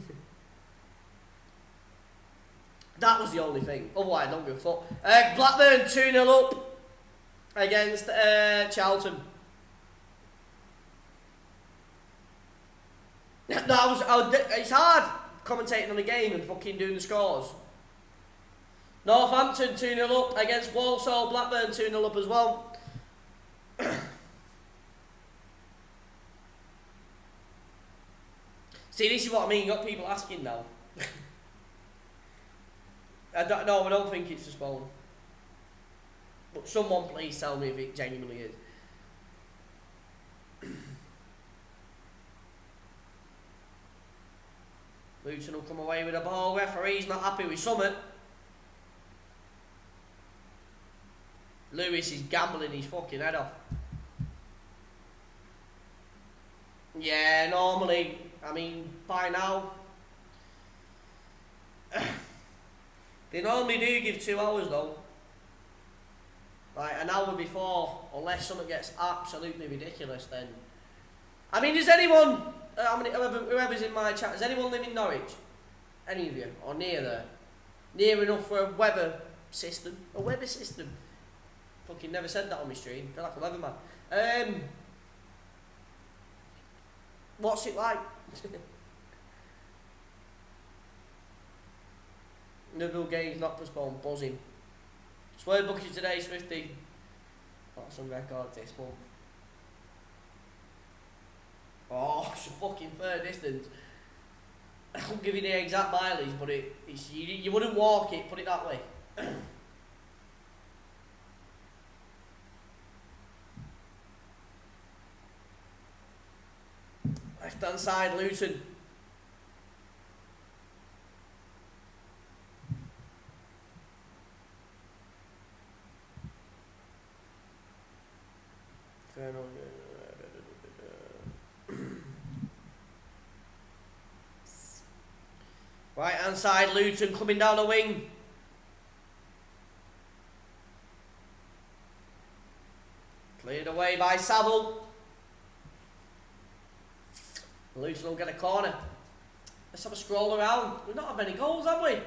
That was the only thing. Otherwise, I don't give a fuck. Blackburn 2-0 up against Charlton. No, it's hard commentating on the game and fucking doing the scores. Northampton 2-0 up against Walsall. Blackburn 2-0 up as well. See, this is what I mean. You got people asking now. I don't think it's a spawn. But someone please tell me if it genuinely is. Luton will come away with a ball. Referee's not happy with Summit. Lewis is gambling his fucking head off. Yeah, normally, I mean, by now, They normally do give 2 hours though. Like an hour before, unless something gets absolutely ridiculous then. I mean, does anyone, whoever's in my chat, does anyone live in Norwich? Any of you? Or near there? Near enough for a weather system? A weather system? Fucking never said that on my stream. I feel like a weatherman. What's it like? Liverpool game's not postponed. Buzzing. Swear booking today, Swifty. That's on record this month. Oh, it's a fucking fair distance. I won't give you the exact mileage, but it's you wouldn't walk it, put it that way. Left hand side, Luton. Right hand side, Luton coming down the wing. Cleared away by Saville. Luton will get a corner. Let's have a scroll around. We've not had many goals, have we?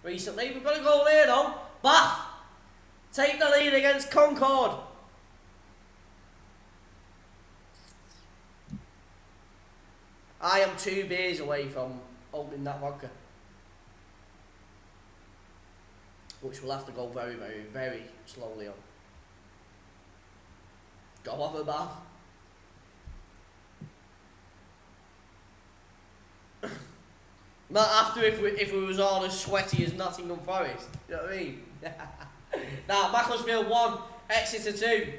Recently. We've got a goal here though. Bath take the lead against Concord. I am 2 beers away from opening that vodka. Which we'll have to go very, very, very slowly on. Go off a bath. Not after if we was all as sweaty as Nottingham Forest. You know what I mean? Now, Macclesfield 1, Exeter 2.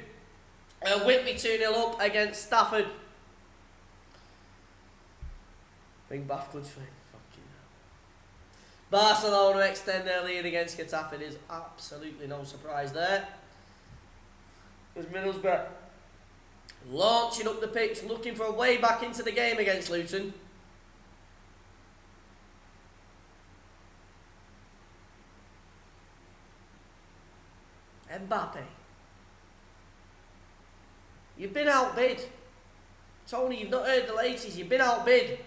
Whitby 2-0 up against Stafford. Bring Bath good for fucking hell. Barcelona extend their lead against Getafe. There's absolutely no surprise there. There's Middlesbrough launching up the pitch, looking for a way back into the game against Luton. Mbappe. You've been outbid. Tony, you've not heard the latest. You've been outbid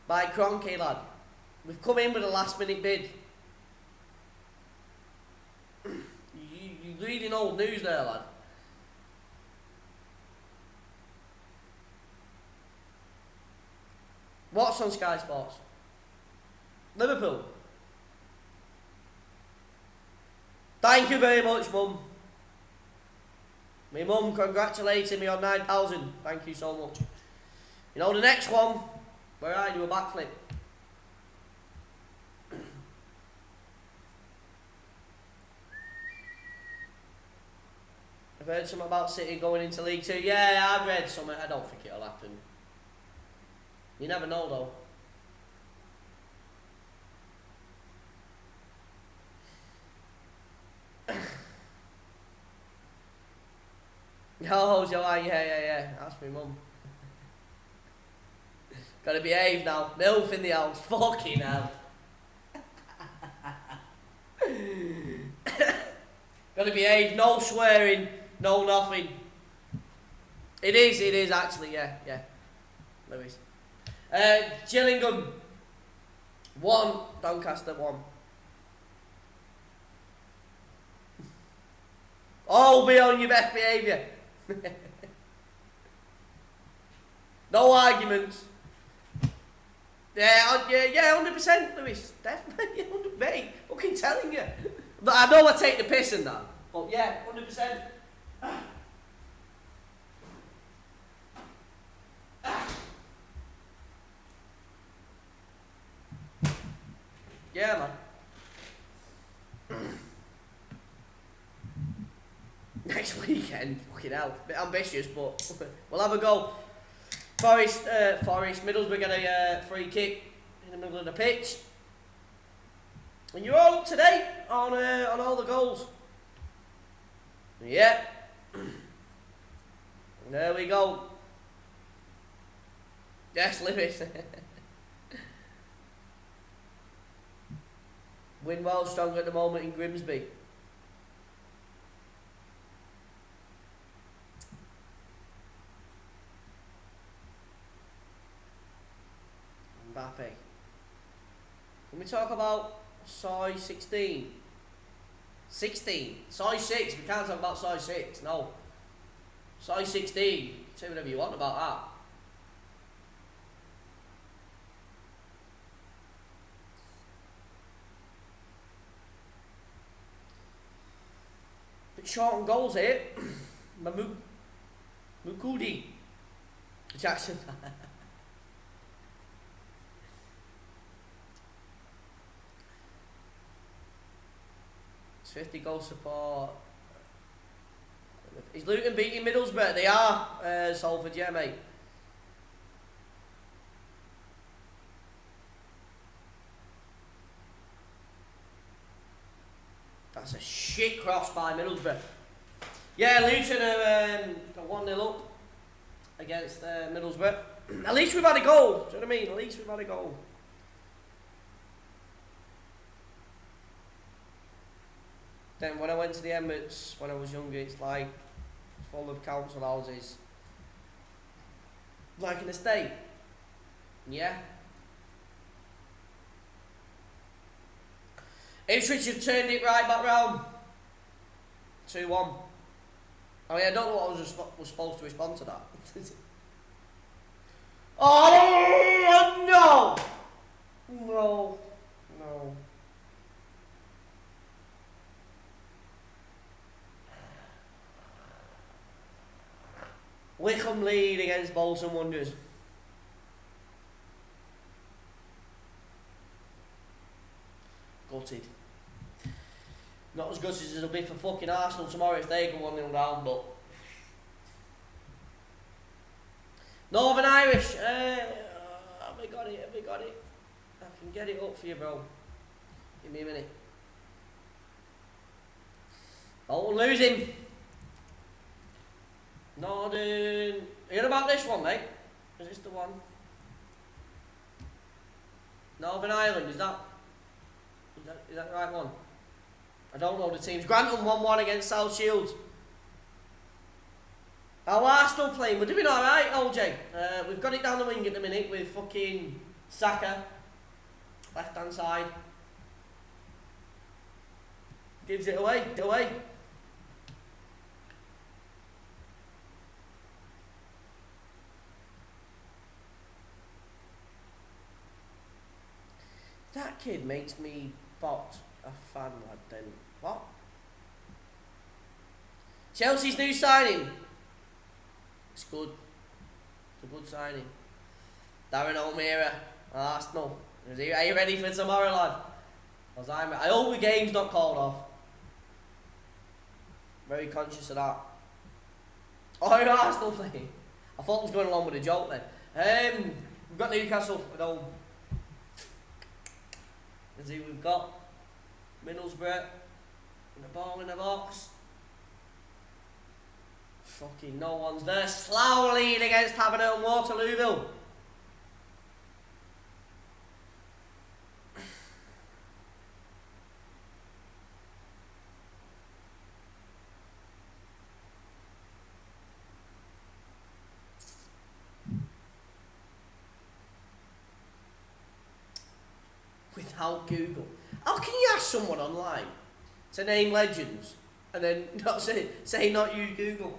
by Kroenke, lad. We've come in with a last minute bid. You're reading old news there, lad. What's on Sky Sports? Liverpool. Thank you very much, Mum. My mum congratulated me on 9,000. Thank you so much. You know the next one, where I do a backflip. I've heard something about City going into League 2. Yeah, I've read something. I don't think it'll happen. You never know though. Oh, Joanne, yeah. That's my mum. Gotta behave now. MILF in the house. Fucking hell. Gotta behave. No swearing. No nothing. It is actually, yeah. Lewis. Gillingham 1, Doncaster 1. Oh, be on your best behaviour. No arguments. Yeah, 100%, Lewis. Definitely, 100%. Mate, fucking telling you. But I know I take the piss in that. But yeah, 100%. Yeah, man. Next weekend, fucking hell. Bit ambitious, but we'll have a go. Forest, Middlesbrough get a free kick in the middle of the pitch. And you're all up to date on all the goals. Yeah. There we go. Yes, Lewis. Win well strong at the moment in Grimsby. Mbappe. Can we talk about size 16? 16? Size 6? We can't talk about size 6, no. Size 16. Say whatever you want about that. Bit short on goals here. Mukudi. Jackson. It's 50 goal support. Is Luton beating Middlesbrough? They are, Salford, yeah, mate. That's a shit cross by Middlesbrough. Yeah, Luton are 1-0 up against Middlesbrough. At least we've had a goal. Do you know what I mean? At least we've had a goal. Then when I went to the Emirates when I was younger, it's like full of council houses. Like an estate. Yeah. Ipswich have turned it right back round. 2-1. I mean, I don't know what I was supposed to respond to that. Oh, no! No. No. Wickham lead against Bolton Wanderers. Gutted. Not as gutted as it'll be for fucking Arsenal tomorrow if they go 1-0 down, but... Northern Irish. Have we got it? Have we got it? I can get it up for you, bro. Give me a minute. Oh, we're losing. Northern... Are you about this one, mate? Is this the one? Northern Ireland, is that the right one? I don't know the teams. Grantham 1-1 against South Shields. How Arsenal playing? We're doing alright, OJ. We've got it down the wing at the minute with fucking Saka. Left hand side. Gives it away. That kid makes me bot a fan, lad, then. What? Chelsea's new signing. It's good. It's a good signing. Darren O'Meara, Arsenal. Are you ready for tomorrow, lad? I hope the game's not called off. Very conscious of that. Oh, you're Arsenal playing. I thought I was going along with a joke then. We've got Newcastle at home. Let's see, we've got Middlesbrough and the ball in the box. Fucking no one's there. Slough lead against Havant and Waterlooville. Without Google. How can you ask someone online to name legends and then not say not use Google?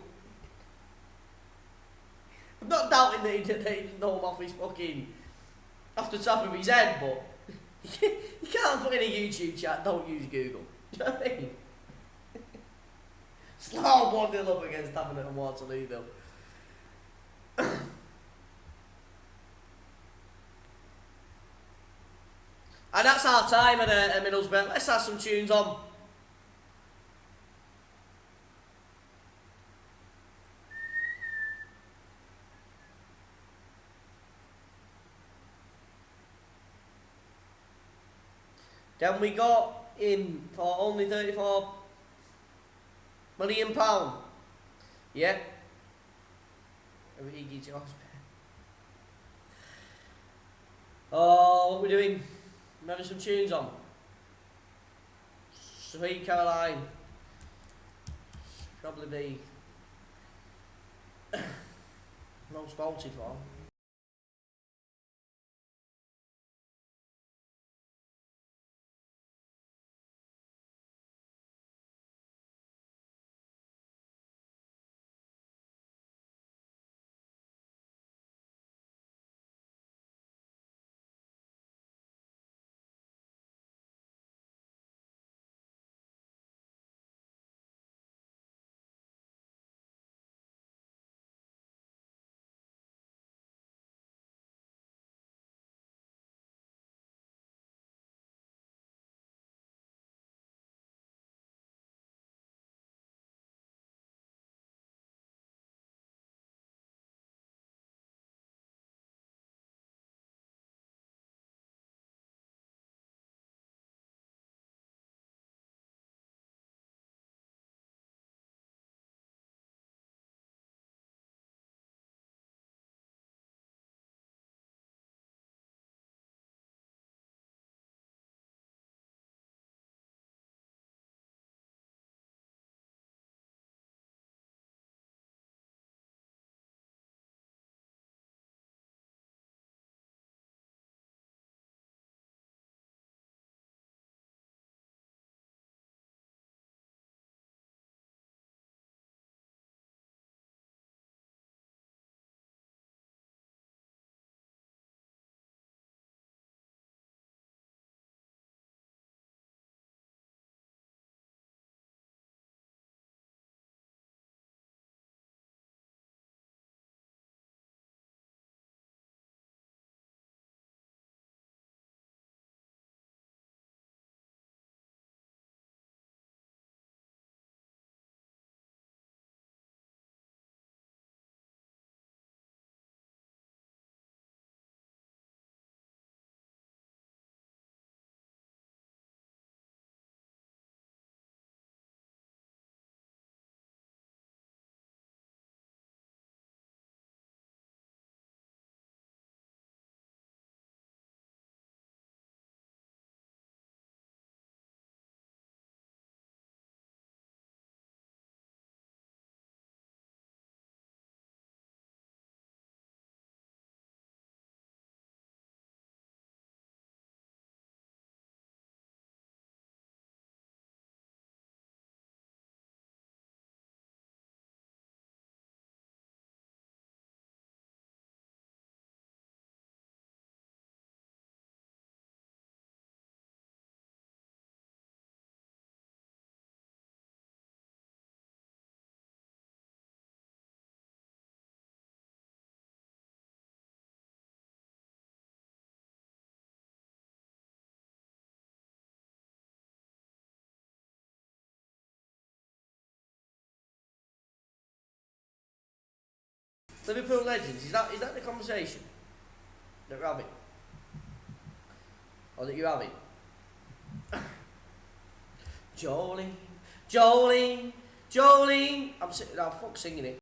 I'm not doubting that he didn't know him off the top of his head, but you can't put in a YouTube chat, don't use Google. Do you know what I mean? Slough 1-0 up against Havant and Waterlooville. And that's our time at Middlesbrough. Let's have some tunes on. Then we got him for only £34 million. Yeah. Oh, what are we doing? I'm having some tunes on. Sweet Caroline. Probably be most voted for. Liverpool legends, is that the conversation that we're having? Or that you're having? Jolene, Jolene, Jolene. I'm sitting now, fuck singing it.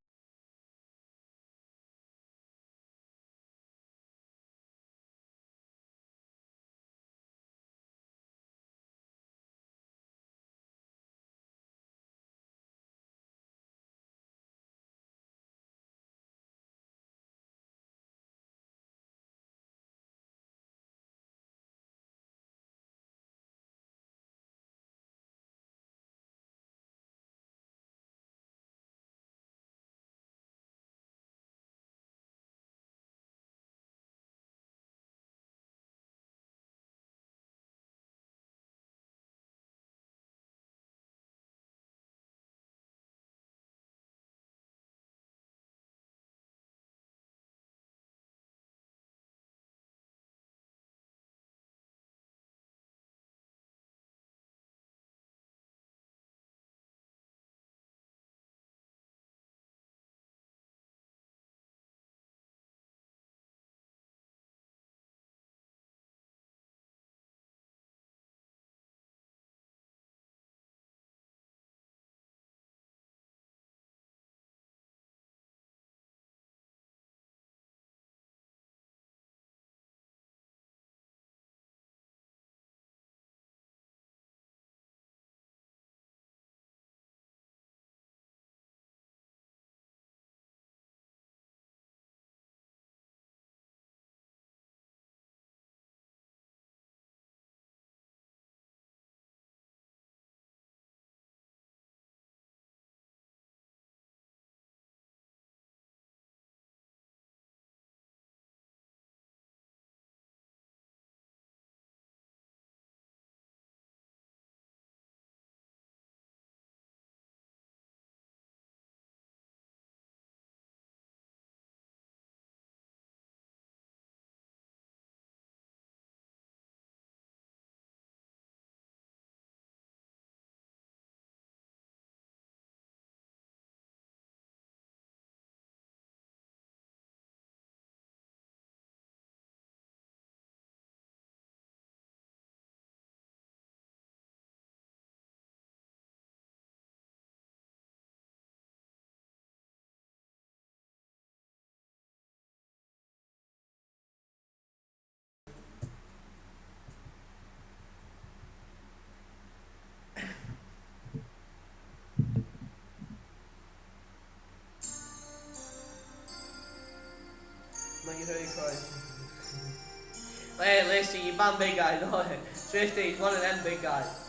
ban big guys, no. Swifty's one of them big guys.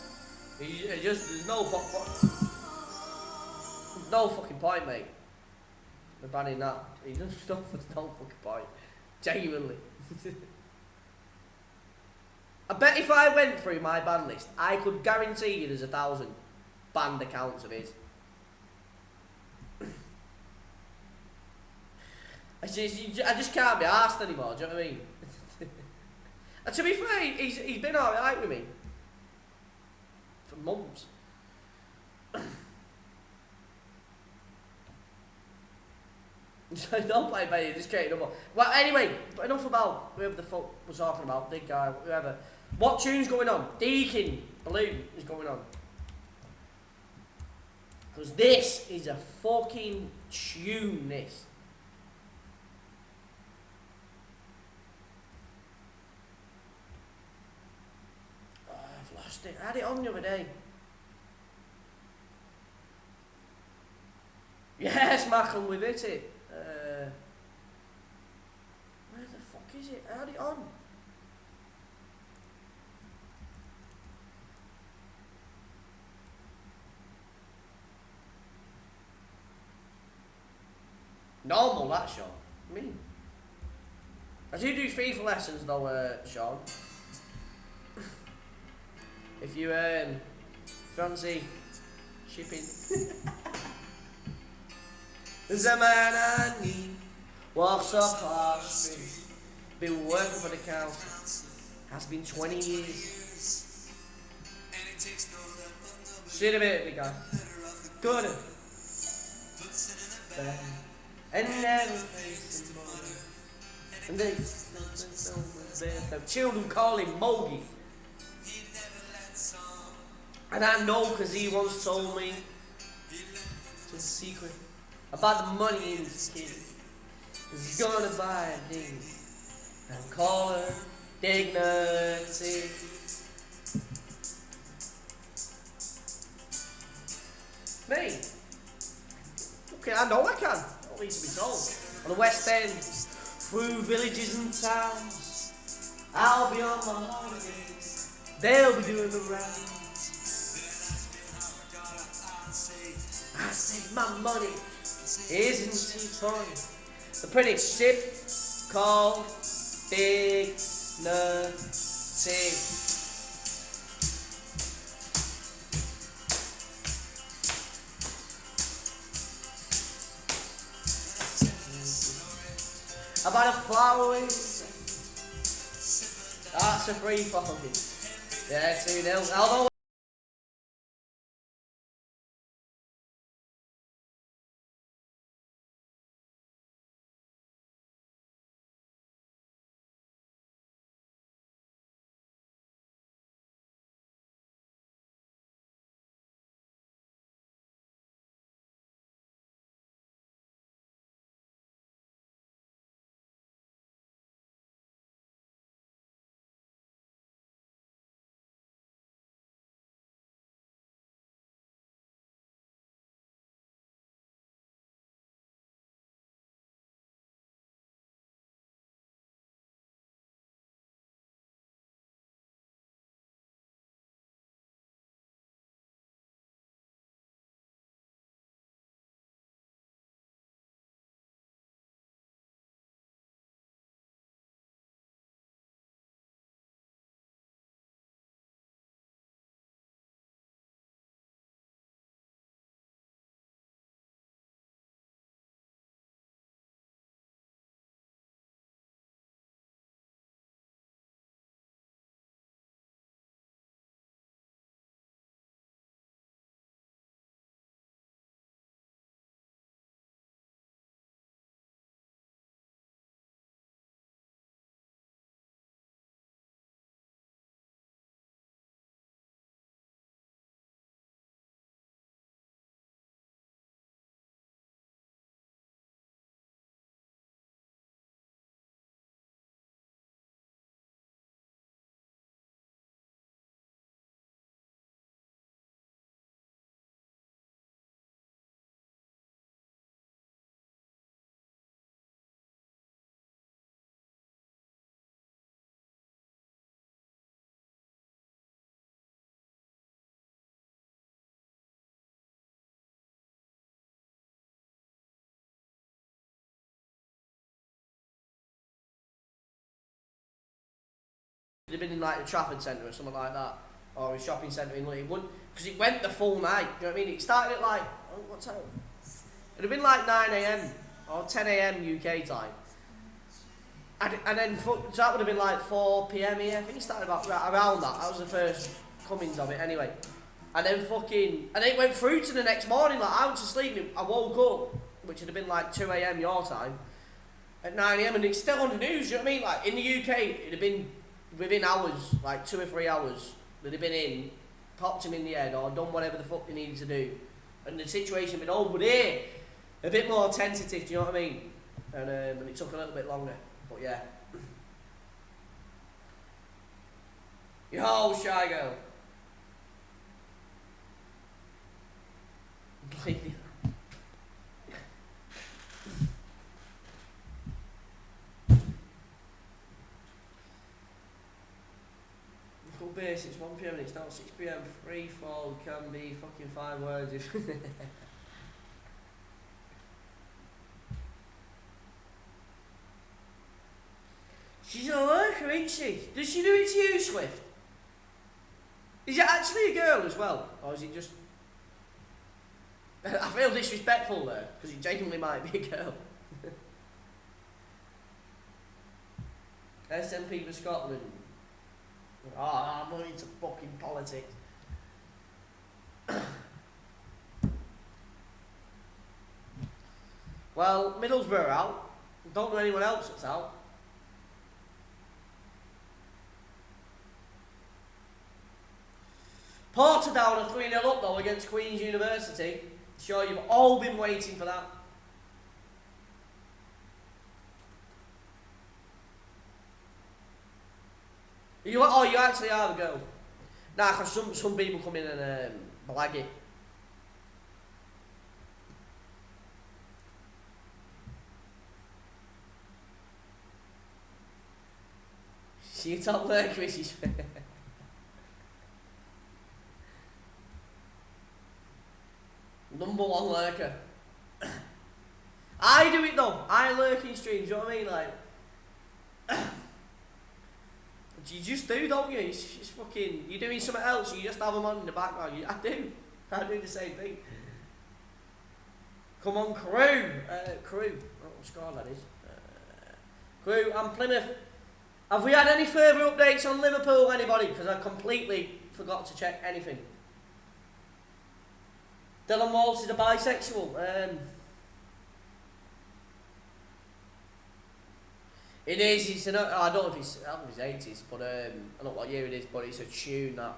There's no fucking point, mate. We're banning that. He does stuff with no fucking point. Genuinely. I bet if I went through my ban list, I could guarantee you there's 1,000 banned accounts of his. I just can't be arsed anymore, do you know what I mean? And to be fair, he's been alright with me. For months. Don't play by you, just create a number. Well, anyway, but enough about whoever the fuck we're talking about, big guy, whoever. What tune's going on? Deacon Balloon is going on. Because this is a fucking tune, this. Oh, I've lost it. I had it on the other day. Yes, Macklin, we've hit it. Where the fuck is it? I had it on. Normal, that, Sean. I mean, I do FIFA lessons though, Sean. If you fancy shipping. There's a man I need, walks up our street, been working for the council, has been 20 years. See you in a minute, big guy. Good. And never faced the mother. And they the children call him Mogi. And I know cause he once told me it's a secret about the money in his kid. He's gonna buy a dignity and call her dignity. Me? Okay, I know I can. I don't need to be told. On the West End, through villages and towns, I'll be on my holidays. They'll be doing the rounds. I save my money. Isn't it funny? The pretty ship called Dignity. About a flowering. That's a free fucking. Yeah, 2-0. Although have been in like the Trafford Centre or something like that, or a shopping centre in Luton, because it went the full night. Do you know what I mean? It started at like, what time? It'd have been like 9 AM or 10 AM UK time. And then, so that would have been like 4 PM here. I think it started about around that. That was the first comings of it anyway. And then and it went through to the next morning. Like, I went to sleep and I woke up, which would have been like 2 AM your time, at 9 AM, and it's still on the news, you know what I mean? Like, in the UK, it'd have been within hours, like 2 or 3 hours, they'd have been in, popped him in the head, or done whatever the fuck they needed to do. And the situation had been over here, a bit more tentative, do you know what I mean? And it took a little bit longer, but yeah. Yo, shy girl. Cool base, it's 1 PM and it's now 6 PM. Free fall can be fucking 5 words if. She's a lurker, ain't she? Does she do it to you, Swift? Is it actually a girl as well? Or is it just... I feel disrespectful there, because it genuinely might be a girl. SNP for Scotland. Oh, I'm not into fucking politics. Well, Middlesbrough are out. Don't know anyone else that's out. Portadown are 3-0 up though against Queen's University. Sure, you've all been waiting for that. You actually are the girl. Nah, because some people come in and blag it. See your top lurker, is Number 1 lurker. I do it though. I lurk in streams, you know what I mean? Like, you just do, don't you? It's fucking, you're doing something else, you just have them on in the background. I do the same thing. Come on, Crew. Crew. Oh, what score that is. Crew and Plymouth. Have we had any further updates on Liverpool, anybody? Because I completely forgot to check anything. Dylan Walsh is a bisexual. It is. It's I don't know if it's 80s, but I don't know what year it is, but it's a tune that.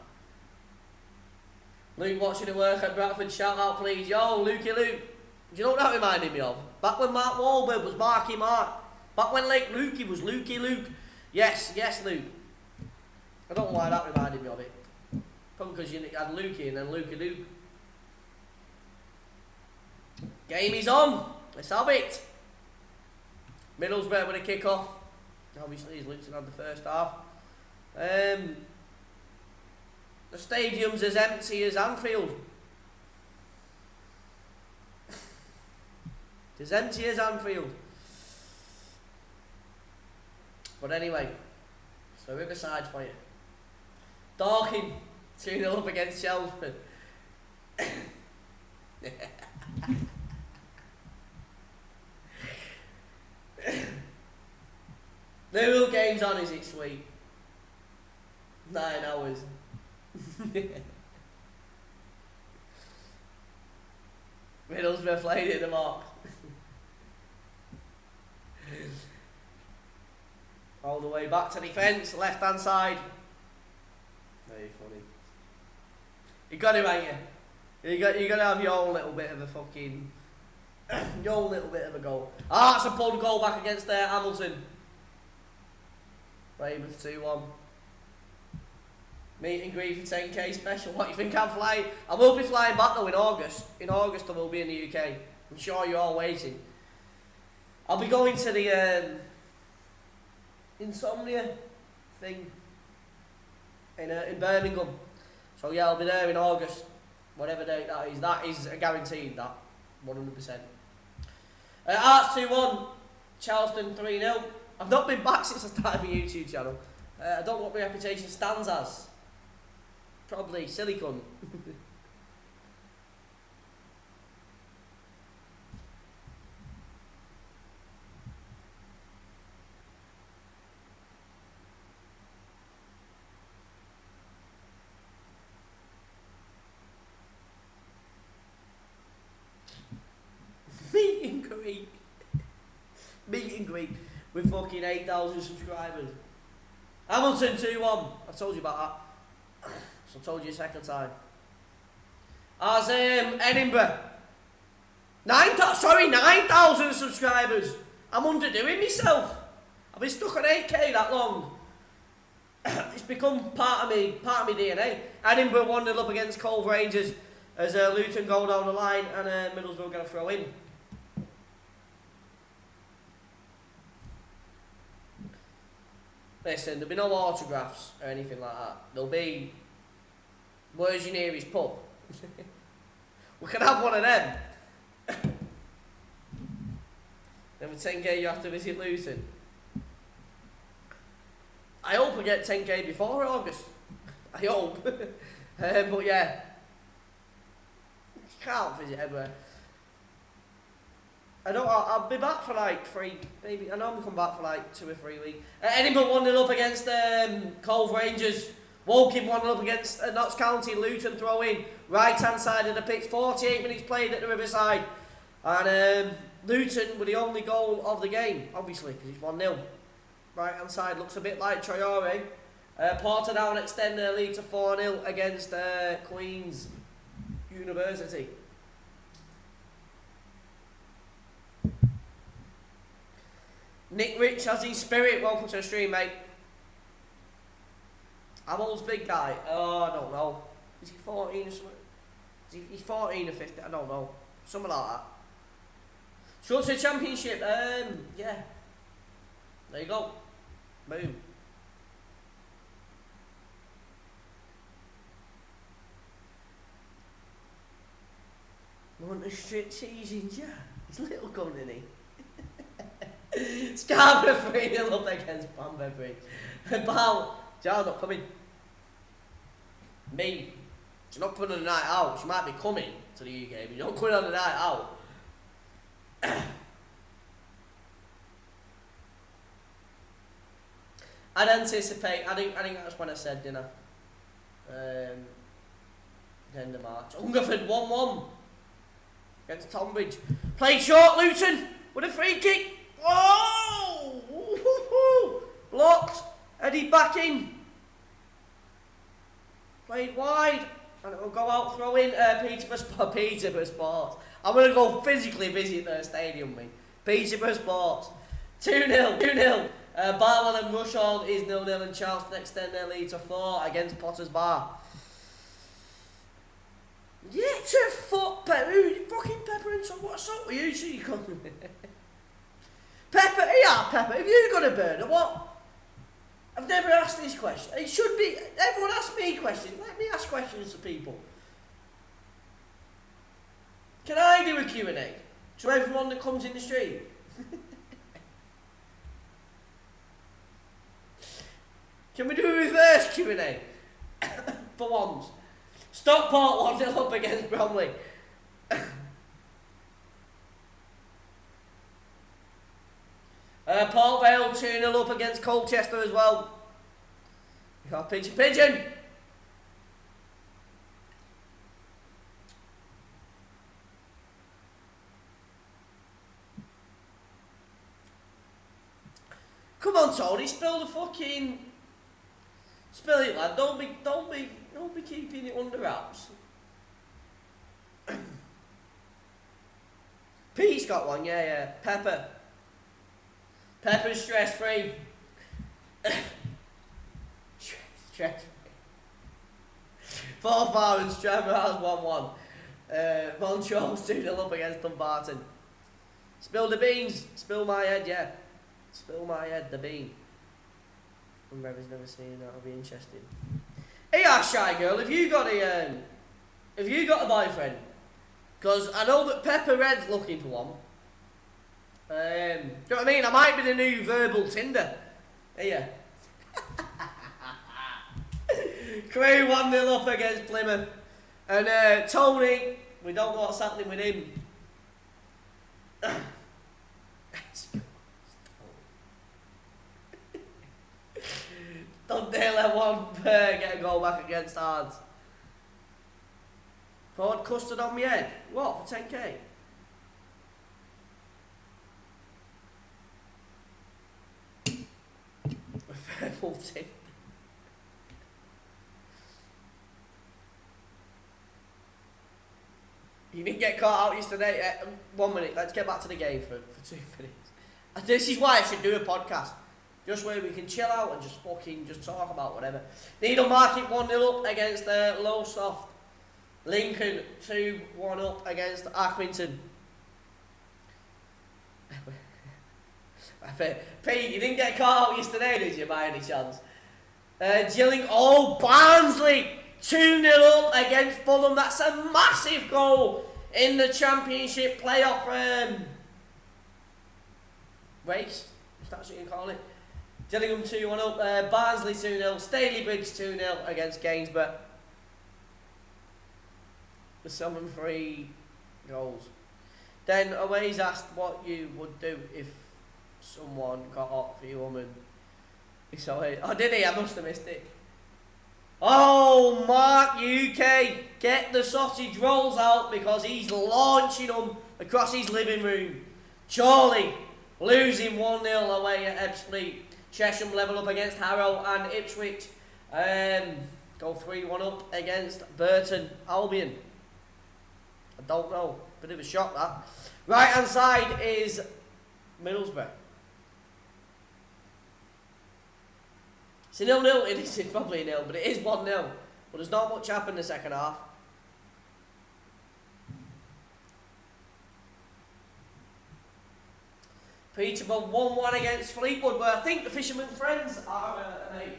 Luke watching the work at Bradford. Shout out, please. Yo, Lukey Luke. Do you know what that reminded me of? Back when Mark Wahlberg was Marky Mark. Back when Lake Lukey was Lukey Luke. Yes, Luke. I don't know why that reminded me of it. Probably because you had Lukey and then Lukey Luke. Game is on. Let's have it. Middlesbrough with a kick-off. Obviously, he's Luton had the first half. The stadium's as empty as Anfield. It's as empty as Anfield. But anyway, so Riverside for you. Dorking, 2-0 up against Chelmsford. The real game's on, is it, sweet? 9 hours. Middlesbrough played it them up. All the way back to defence, left hand side. Very funny. You got to, ain't you? You got to have your own little bit of a fucking, your own little bit of a goal. Ah, it's a pulled goal back against Hamilton. Weymouth 2-1. Meet and greet for 10k special. What, you think I'm flying? I will be flying back though in August. In August I will be in the UK. I'm sure you're all waiting. I'll be going to the insomnia thing in Birmingham. So yeah, I'll be there in August. Whatever date that is. That is a guaranteed, that. 100%. Arts 2-1. Charleston 3-0. I've not been back since I started my YouTube channel. I don't know what my reputation stands as. Probably silly cunt. Meet and greet. Meet and greet with fucking 8,000 subscribers. Hamilton 2-1. I told you about that. So I told you a second time. As Edinburgh. 9,000 subscribers. I'm underdoing myself. I've been stuck on 8k that long. It's become part of me DNA. Edinburgh 1-0 up against Cove Rangers as Luton go down the line and Middlesbrough going to throw in. Listen, there'll be no autographs or anything like that. There'll be, where's your nearest pub? We can have one of them. Then with 10k you have to visit Luton. I hope I get 10k before August. I hope. But yeah. You can't visit everywhere. I'll be back for like 3, maybe. I normally come back for like 2 or 3 weeks. Edinburgh 1-0 up against Cove Rangers. Woking 1-0 up against Notts County. Luton throw in. Right hand side of the pitch. 48 minutes played at the Riverside. And Luton were the only goal of the game, obviously, because it's 1-0. Right hand side looks a bit like Traore. Portadown extend their lead to 4-0 against Queen's University. Nick Rich has his spirit. Welcome to the stream, mate. How old's big guy? Oh, I don't know. Is he 14 or something? He's 14 or 15? I don't know. Something like that. Shorter Championship. Yeah. There you go. Boom. Want a straight cheese in ya? It's little gun, isn't he? Scarborough 3-0 up against Banbury. Bal, Jar not coming. Me. She's not coming on the night out. She might be coming to the UK, but you're not coming on the night out. I'd anticipate. I think that's when I said dinner. End of March. Hungerford 1-1 against Tonbridge. Played short. Luton with a free kick. Oh! Woo-hoo-hoo. Blocked. Eddie back in. Played wide. And it will go out, throw in Peterborough Sports. I'm going to go physically visit their stadium, mate. Peterborough Sports. 2-0. Barwell and Rushall is 0-0 and Charleston extend their lead to 4 against Potter's Bar. Yeah, it's a fuck Pepper. Fucking Pepper and some. What's up with you? So you come. Pepper, yeah, Pepper. Have you got a burner? What? I've never asked this question. It should be. Everyone asks me questions. Let me ask questions to people. Can I do a Q&A to everyone that comes in the stream? Can we do a reverse Q&A? For once. Stockport 1-0 up against Bromley. Port Vale 2-0 up against Colchester as well. You got Pigeon. Come on, Tony, spill it, lad. Don't be keeping it under wraps. Pete's got one, yeah. Pepper's stress-free. Stress-free. 4-4 and Stratford has 1-1. Montrose 2-0 up against Dumbarton. Spill the beans. Spill my head, yeah. Spill my head, the bean. Rever's never seen that. That'll be interesting. Hey, shy girl, have you got a boyfriend? Because I know that Pepper Red's looking for one. Do you know what I mean? I might be the new verbal Tinder. Hey, yeah. Crew 1-0 up against Plymouth. And Tony, we don't know what's happening with him. Dundee won't get a goal back against Ards. Poured custard on my head. What, for 10k? Fair multi. You didn't get caught out yesterday. 1 minute, let's get back to the game for 2 minutes. This is why I should do a podcast. Just where we can chill out and just talk about whatever. Needle Market 1-0 up against Lowestoft. Lincoln 2-1 up against Accrington. Pete, you didn't get caught out yesterday, did you, by any chance? Barnsley 2-0 up against Fulham. That's a massive goal in the Championship playoff race, if that's what you call it. Gillingham 2-1 up, Barnsley 2-0, Stalybridge 2-0 against Gainsborough. The 7-3 goals. Then Away's asked what you would do if someone got hot for your woman. Oh, did he? I must have missed it. Oh, Mark UK, get the sausage rolls out because he's launching them across his living room. Charlie losing 1-0 away at Ebbsfleet. Chesham level up against Harrow and Ipswich. Go 3-1 up against Burton Albion. I don't know. Bit of a shock that. Right hand side is Middlesbrough. It's a 0-0. It is probably a 0, but it is 1-0. But there's not much happened in the second half. Peterborough 1-1 against Fleetwood, where I think the Fisherman Friends are an 8.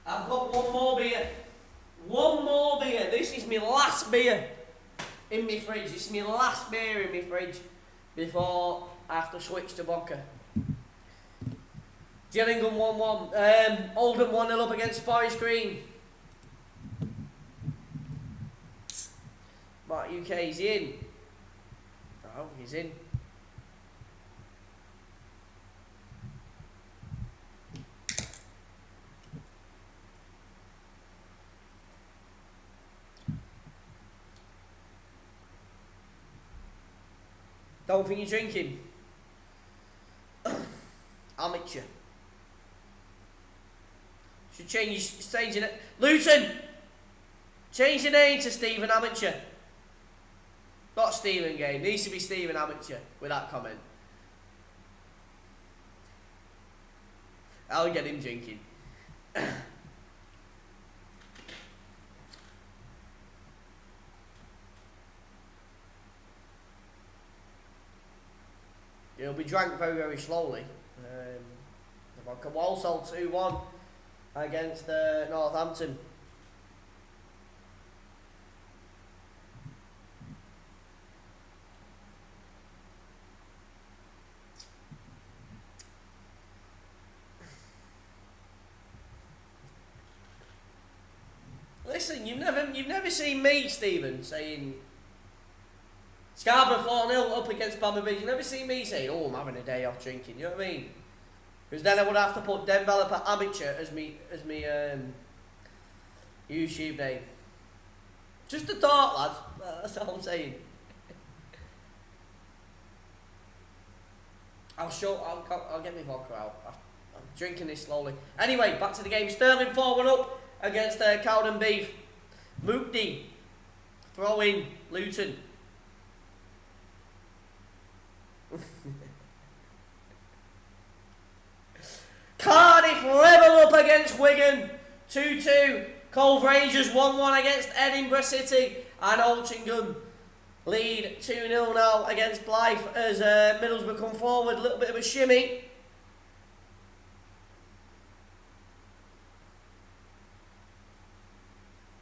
I've got one more beer. One more beer. This is my last beer in my fridge. This is my last beer in my fridge before I have to switch to vodka. Gillingham 1-1. Oldham 1-0 up against Forest Green. Mark UK, is he in? Oh, he's in. Don't think you're drinking. Amateur. Should change it. Luton! Change your name to Stephen Amateur. Not Stephen Game. Needs to be Stephen Amateur with that comment. I'll get him drinking. It'll be drank very, very slowly. The vodka Walsall 2-1 against Northampton. Listen, you've never seen me, Stephen, saying Scarborough 4-0 up against Bamber Beach. You've never seen me saying, oh, I'm having a day off drinking, you know what I mean? Because then I would have to put Developer Amateur as me YouTube name. Just a thought, lad. That's all I'm saying. I'll get my vodka out. I'm drinking this slowly. Anyway, back to the game. Stirling 4-1 up against Cowden Beef. Mookney throw in Luton. Cardiff level up against Wigan 2-2. Cove Rangers 1-1 against Edinburgh City, and Altrincham lead 2-0 now against Blythe as Middlesbrough come forward. A little bit of a shimmy.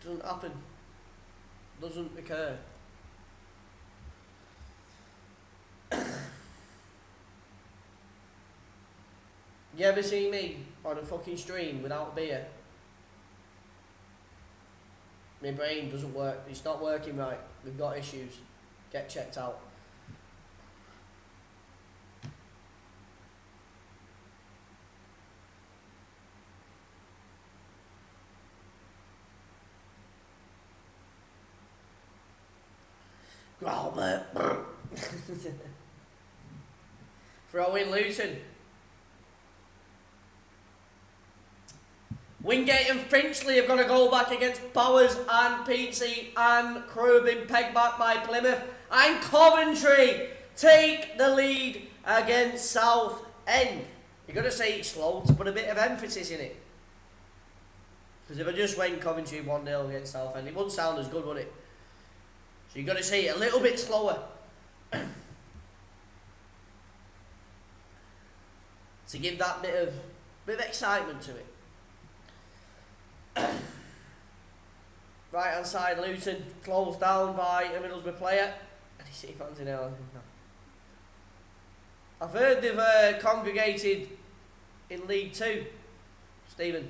Doesn't happen. Doesn't occur. You ever see me on a fucking stream without beer? My brain doesn't work. It's not working right. We've got issues. Get checked out. Robert. Throw in Luton. Wingate and Finchley have got to go back against Bowers and Peatsy, and Crew have been pegged back by Plymouth. And Coventry take the lead against Southend. You've got to say it slow to put a bit of emphasis in it. Because if I just went Coventry 1-0 against Southend, it wouldn't sound as good, would it? So you've got to say it a little bit slower. To give that bit of excitement to it. Right hand side, Luton closed down by a Middlesbrough player. Any City fans in there? No. I've heard they've congregated in League 2, Stephen.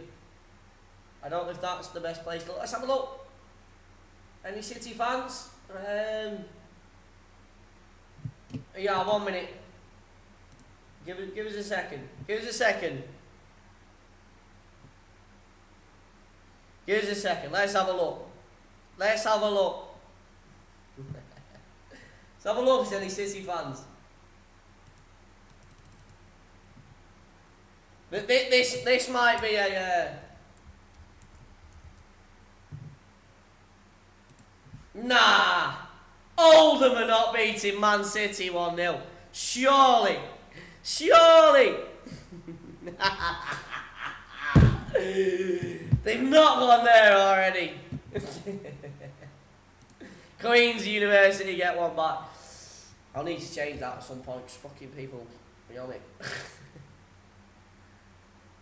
I don't know if that's the best place to look. Let's have a look. Any City fans? Yeah, 1 minute. Give us a second. Give us a second. Give us a second. Let's have a look. Let's have a look. Let's have a look at any City fans. This might be a nah. Oldham are not beating Man City 1-0. Surely. Surely. They've not gone there already. Queen's University get one back. I'll need to change that at some point. Just fucking people be on it.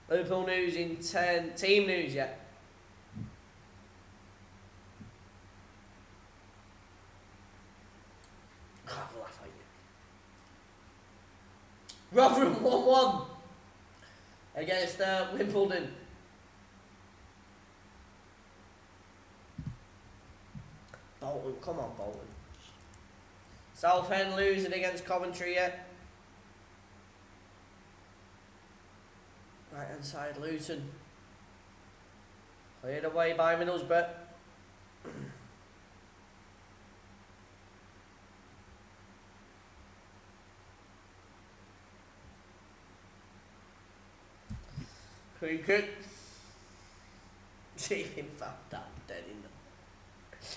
Liverpool news in 10. Team news yet. Have a laugh at you. Rotherham 1-1 against Wimbledon. Bolton, come on Bolton. Southend losing against Coventry yet. Right hand side, Luton. Cleared away by Middlesbrough. Cricket. See him found that dead in them.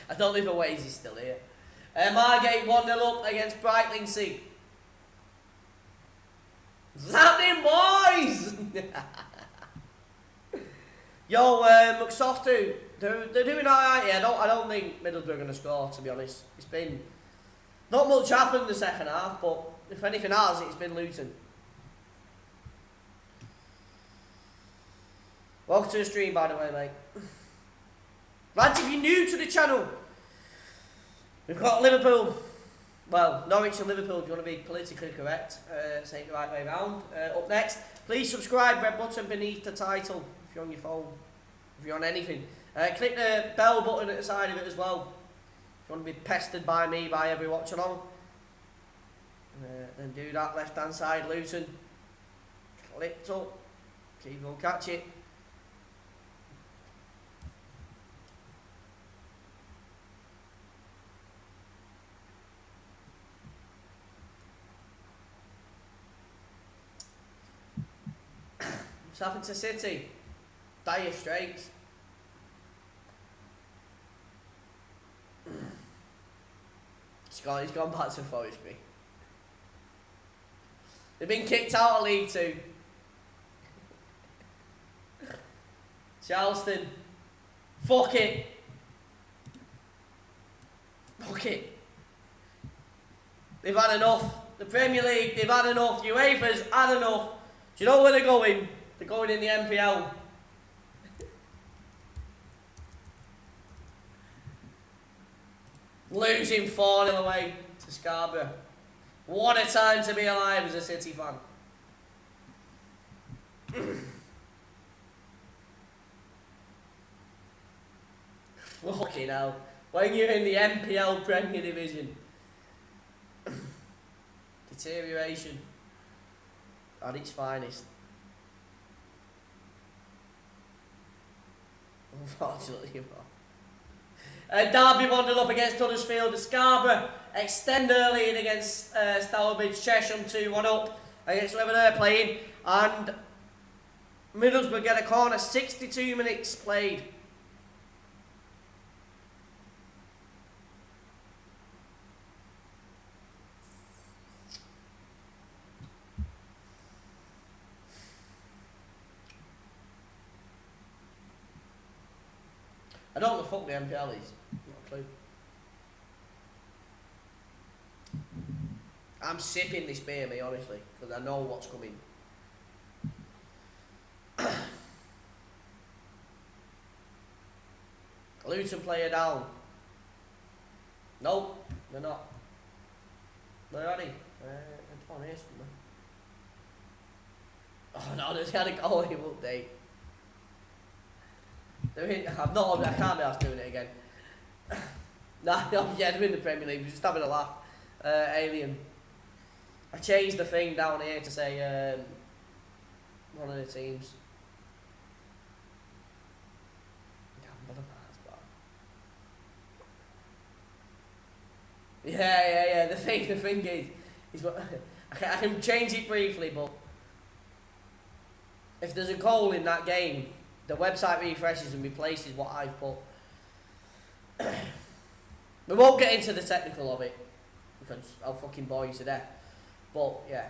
I don't know if Aways is still here. Margate 1-0 up against Brightlingsea. What's happening, boys? Yo, McSoftu, they're doing alright here. I don't think Middlesbrough are going to score, to be honest. It's been not much happened in the second half, but if anything has, it's been Luton. Welcome to the stream, by the way, mate. Lads, if you're new to the channel, we've got Liverpool, well, Norwich and Liverpool, if you want to be politically correct, say it the right way around. Up next, please subscribe, red button beneath the title, if you're on your phone, if you're on anything. Click the bell button at the side of it as well, if you want to be pestered by me, by every watch-along. Then do that, left-hand side, Luton. Clicked up, keep on catch it. What's happened to City? Dire straits. He's gone back to Forest Green. They've been kicked out of League 2. Charleston. Fuck it. Fuck it. They've had enough. The Premier League, they've had enough. UEFA's had enough. Do you know where they're going? They're going in the NPL. Losing 4-0 away to Scarborough. What a time to be alive as a City fan. Fucking hell. When you're in the MPL Premier Division. Deterioration at its finest. Unfortunately, Derby 1-0 up against Huddersfield. Scarborough extend early in against Stourbridge. Chesham 2-1 up against whoever they're playing. And Middlesbrough get a corner. 62 minutes played. I don't know what the fuck the MPL is. Not a clue. I'm sipping this beer, me, honestly, because I know what's coming. Luton player down. Nope, they're not. Where are they? They're on here somewhere. Oh no, they had a goal update. They're in, I can't be asked doing it again. No, yeah, they're in the Premier League, we're just having a laugh. Alien. I changed the thing down here to say one of the teams. Yeah. The thing is what I can change it briefly, but if there's a goal in that game, the website refreshes and replaces what I've put. We won't get into the technical of it because I'll fucking bore you to death. But yeah.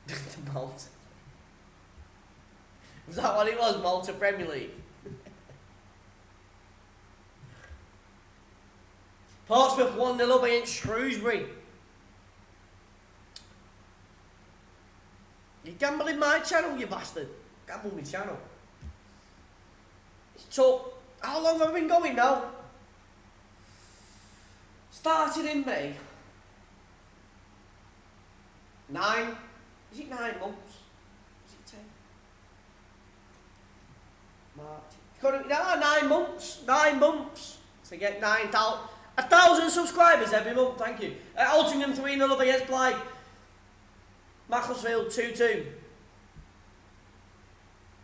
The Malta. Was that what it was? Malta Premier League? Portsmouth 1-0 up against Shrewsbury. You gambling my channel, you bastard. Gamble my channel. So, how long have I been going now? Started in May. 9. Is it 9 months? Is it 10? March. 9 months. 9 months. To get 9,000. 1,000 subscribers every month, thank you. Altrincham 3-0 up against Blythe. Macclesfield 2-2.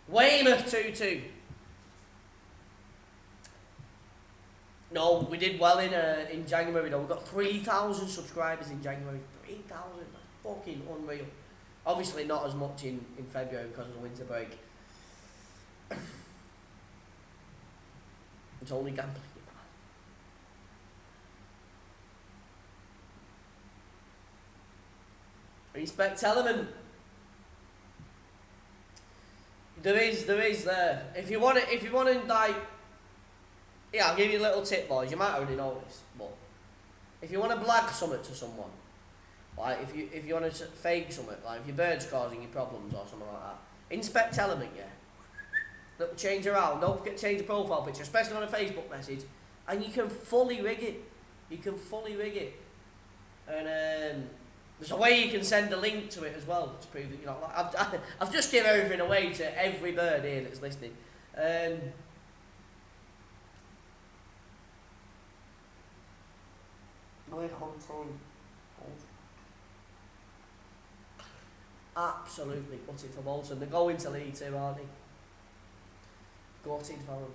Weymouth 2-2. No, we did well in January though. We got 3,000 subscribers in January. 3,000, that's fucking unreal. Obviously not as much in February because of the winter break. It's only gambling. Respect element. There is there. If you want to like, yeah, I'll give you a little tip, boys. You might already know this, but if you want to blag something to someone, like if you want to fake something, like if your bird's causing you problems or something like that, inspect element, yeah. Little change around. Don't forget to change the profile picture, especially on a Facebook message, and you can fully rig it. And there's a way you can send a link to it as well to prove that you're not. Like, I've just given everything away to every bird here that's listening. Absolutely gutted for Bolton. They're going to League 2, aren't they? Gutted for them.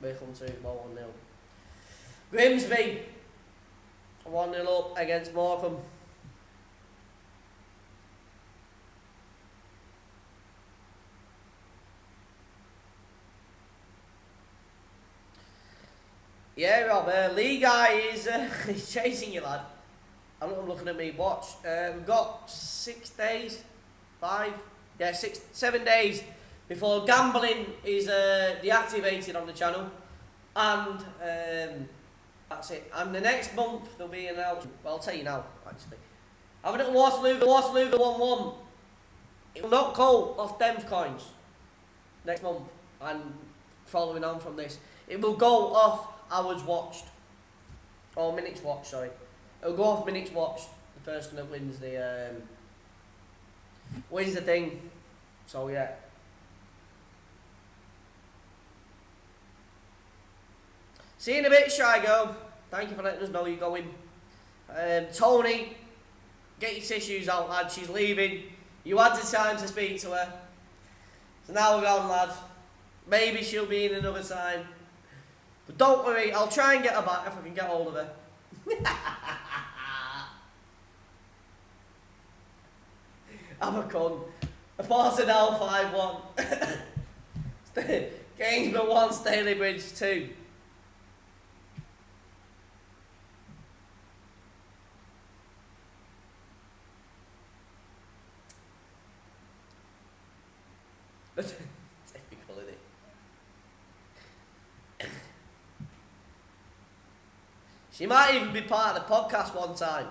Wycombe 2, 1-0. Grimsby 1-0 up against Morecambe. Yeah, Rob, Lee guy is he's chasing you, lad. I'm looking at me watch. We've got 6 days, 7 days before gambling is deactivated on the channel, and that's it. And the next month there'll be an announcement. Well, I'll tell you now, actually. Having at Waterloo the 1-1. It will not go off Denv coins next month, and following on from this, it will go off hours watched, or minutes watched, sorry. It'll go off minutes watched. The person that wins the thing. So yeah. See you in a bit, Shy Girl. Thank you for letting us know you're going. Tony, get your tissues out, lad. She's leaving. You had the time to speak to her. So now we're gone, lad. Maybe she'll be in another time. But don't worry, I'll try and get her back if I can get hold of her. I'm a cunt. A Portadell 5-1. Gainsborough 1, Staley Bridge 2. Typical, isn't it? She might even be part of the podcast one time.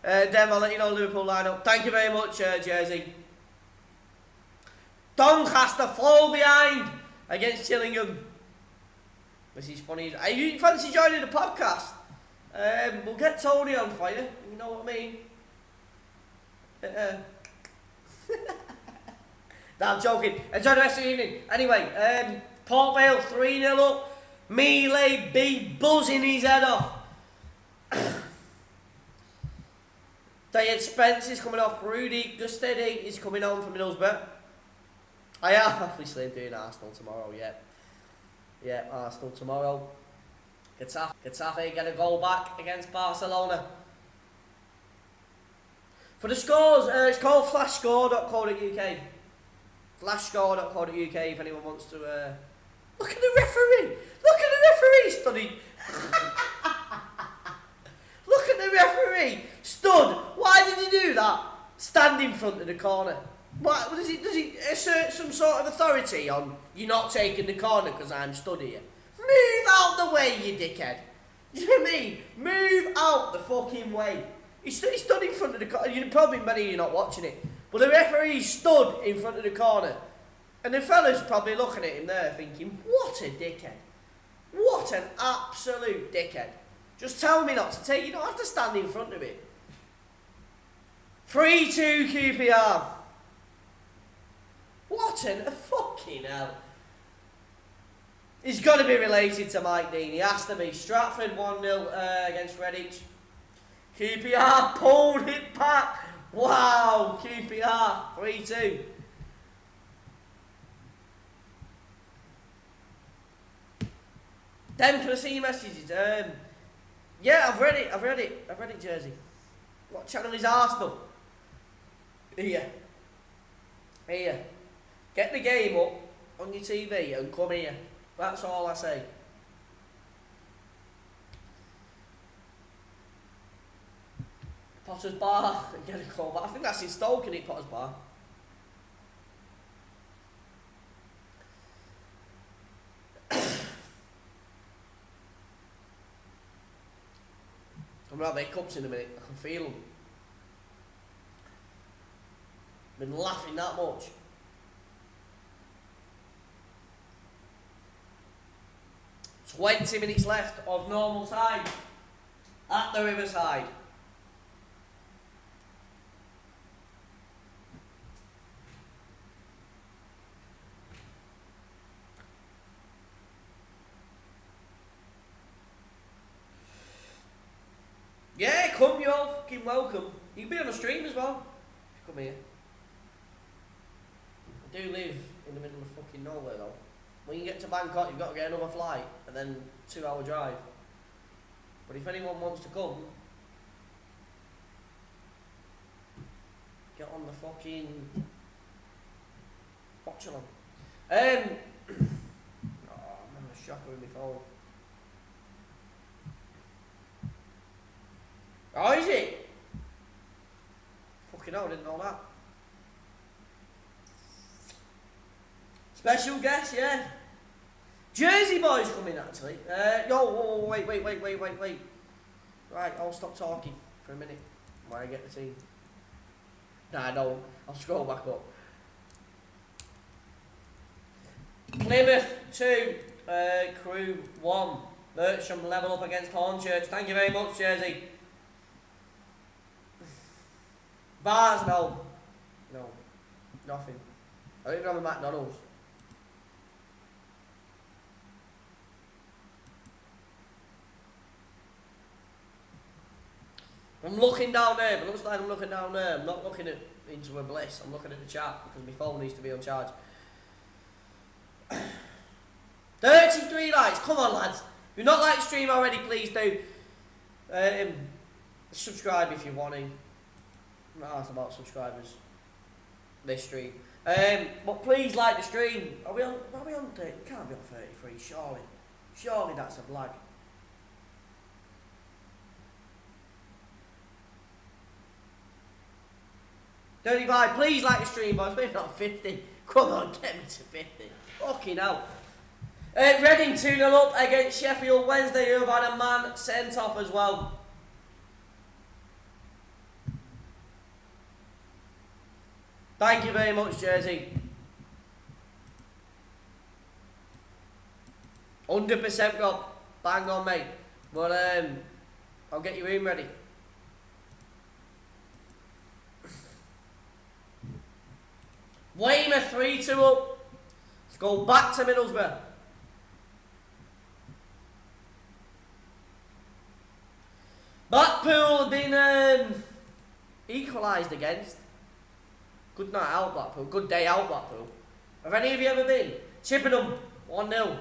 Dev, I'll let you know Liverpool lineup. Thank you very much, Jersey. Doncaster fall behind against Gillingham. This is funny. Are you fancy joining the podcast? We'll get Tony on for you. You know what I mean? No, I'm joking. Enjoy the rest of the evening. Anyway, Port Vale 3-0 up. Melee B buzzing his head off. David Spence is coming off. Rudy Gustedi is coming on from Middlesbrough. I am obviously doing Arsenal tomorrow, yeah. Yeah, Arsenal tomorrow. Getafe get a goal back against Barcelona. For the scores, it's called flashscore.co.uk. Flashscore.co.uk if anyone wants to... Look at the referee! Look at the referee! Studied. Look at the referee! Stood! Why did he do that? Stand in front of the corner. What, does he assert some sort of authority on you're not taking the corner because I'm stood here? Move out the way, you dickhead. Do you know what I mean? Move out the fucking way. He stood in front of the corner. You probably many of you not watching it, but the referee stood in front of the corner, and the fella's probably looking at him there, thinking, "What a dickhead! What an absolute dickhead! Just tell me not to take. You don't have to stand in front of it." 3-2 QPR. What a fucking hell. He's got to be related to Mike Dean. He has to be. Stratford 1-0 against Redditch. QPR pulled it back. Wow, QPR 3-2. Then can I see your messages? Yeah, I've read it, Jersey. What channel is Arsenal? Here. Get the game up on your TV and come here. That's all I say. Potter's Bar, get a call back. I think that's in Stoke, isn't it, Potter's Bar? I'm gonna have their cups in a minute. I can feel them. Been laughing that much. "20 minutes left of normal time at the Riverside." Yeah, come, you're all fucking welcome. You can be on the stream as well if you come here. I do live in the middle of fucking nowhere though. When you get to Bangkok, you've got to get another flight and then 2-hour drive. But if anyone wants to come, get on the fucking Watchalong. I'm a shocker with my phone. Oh, is it? Fucking hell, I didn't know that. Special guest, yeah. Jersey boys coming actually. Whoa, wait. Right, I'll stop talking for a minute while I get the team. Nah, no, I'll scroll back up. Plymouth 2, Crew 1. Bertram level up against Hornchurch. Thank you very much, Jersey. Bars, no. No. Nothing. I don't even have a McDonald's. I'm looking down there, but it looks like I'm looking down there. I'm not looking into a bliss. I'm looking at the chat because my phone needs to be on charge. 33 likes. Come on, lads. If you're not like the stream already, please do. Subscribe if you want to. I'm not asked about subscribers this stream. But please like the stream. Are we on 30? We can't be on 33, surely. Surely that's a blag. $35, please like the stream, boys. Maybe not 50. Come on, get me to 50. Fucking hell. Reading 2-0 up against Sheffield Wednesday, who have had a man sent off as well. Thank you very much, Jersey. 100% got bang on, mate. But I'll get your room ready. Weymouth 3-2 up. Let's go back to Middlesbrough. Blackpool have been equalised against. Good night out, Blackpool. Good day out, Blackpool. Have any of you ever been? Chippenham 1-0.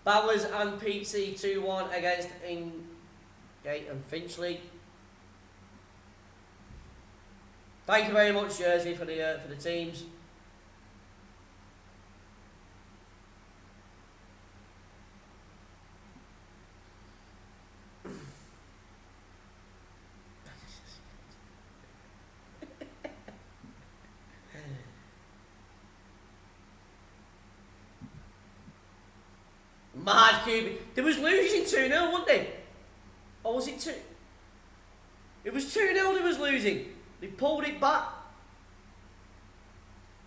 Bowers and Pete C 2-1 against Ingate and Finchley. Thank you very much, Jersey, for the teams. Mad Cube. They was losing 2-0, wasn't they? Or was it 2? It was 2-0 they was losing. They pulled it back.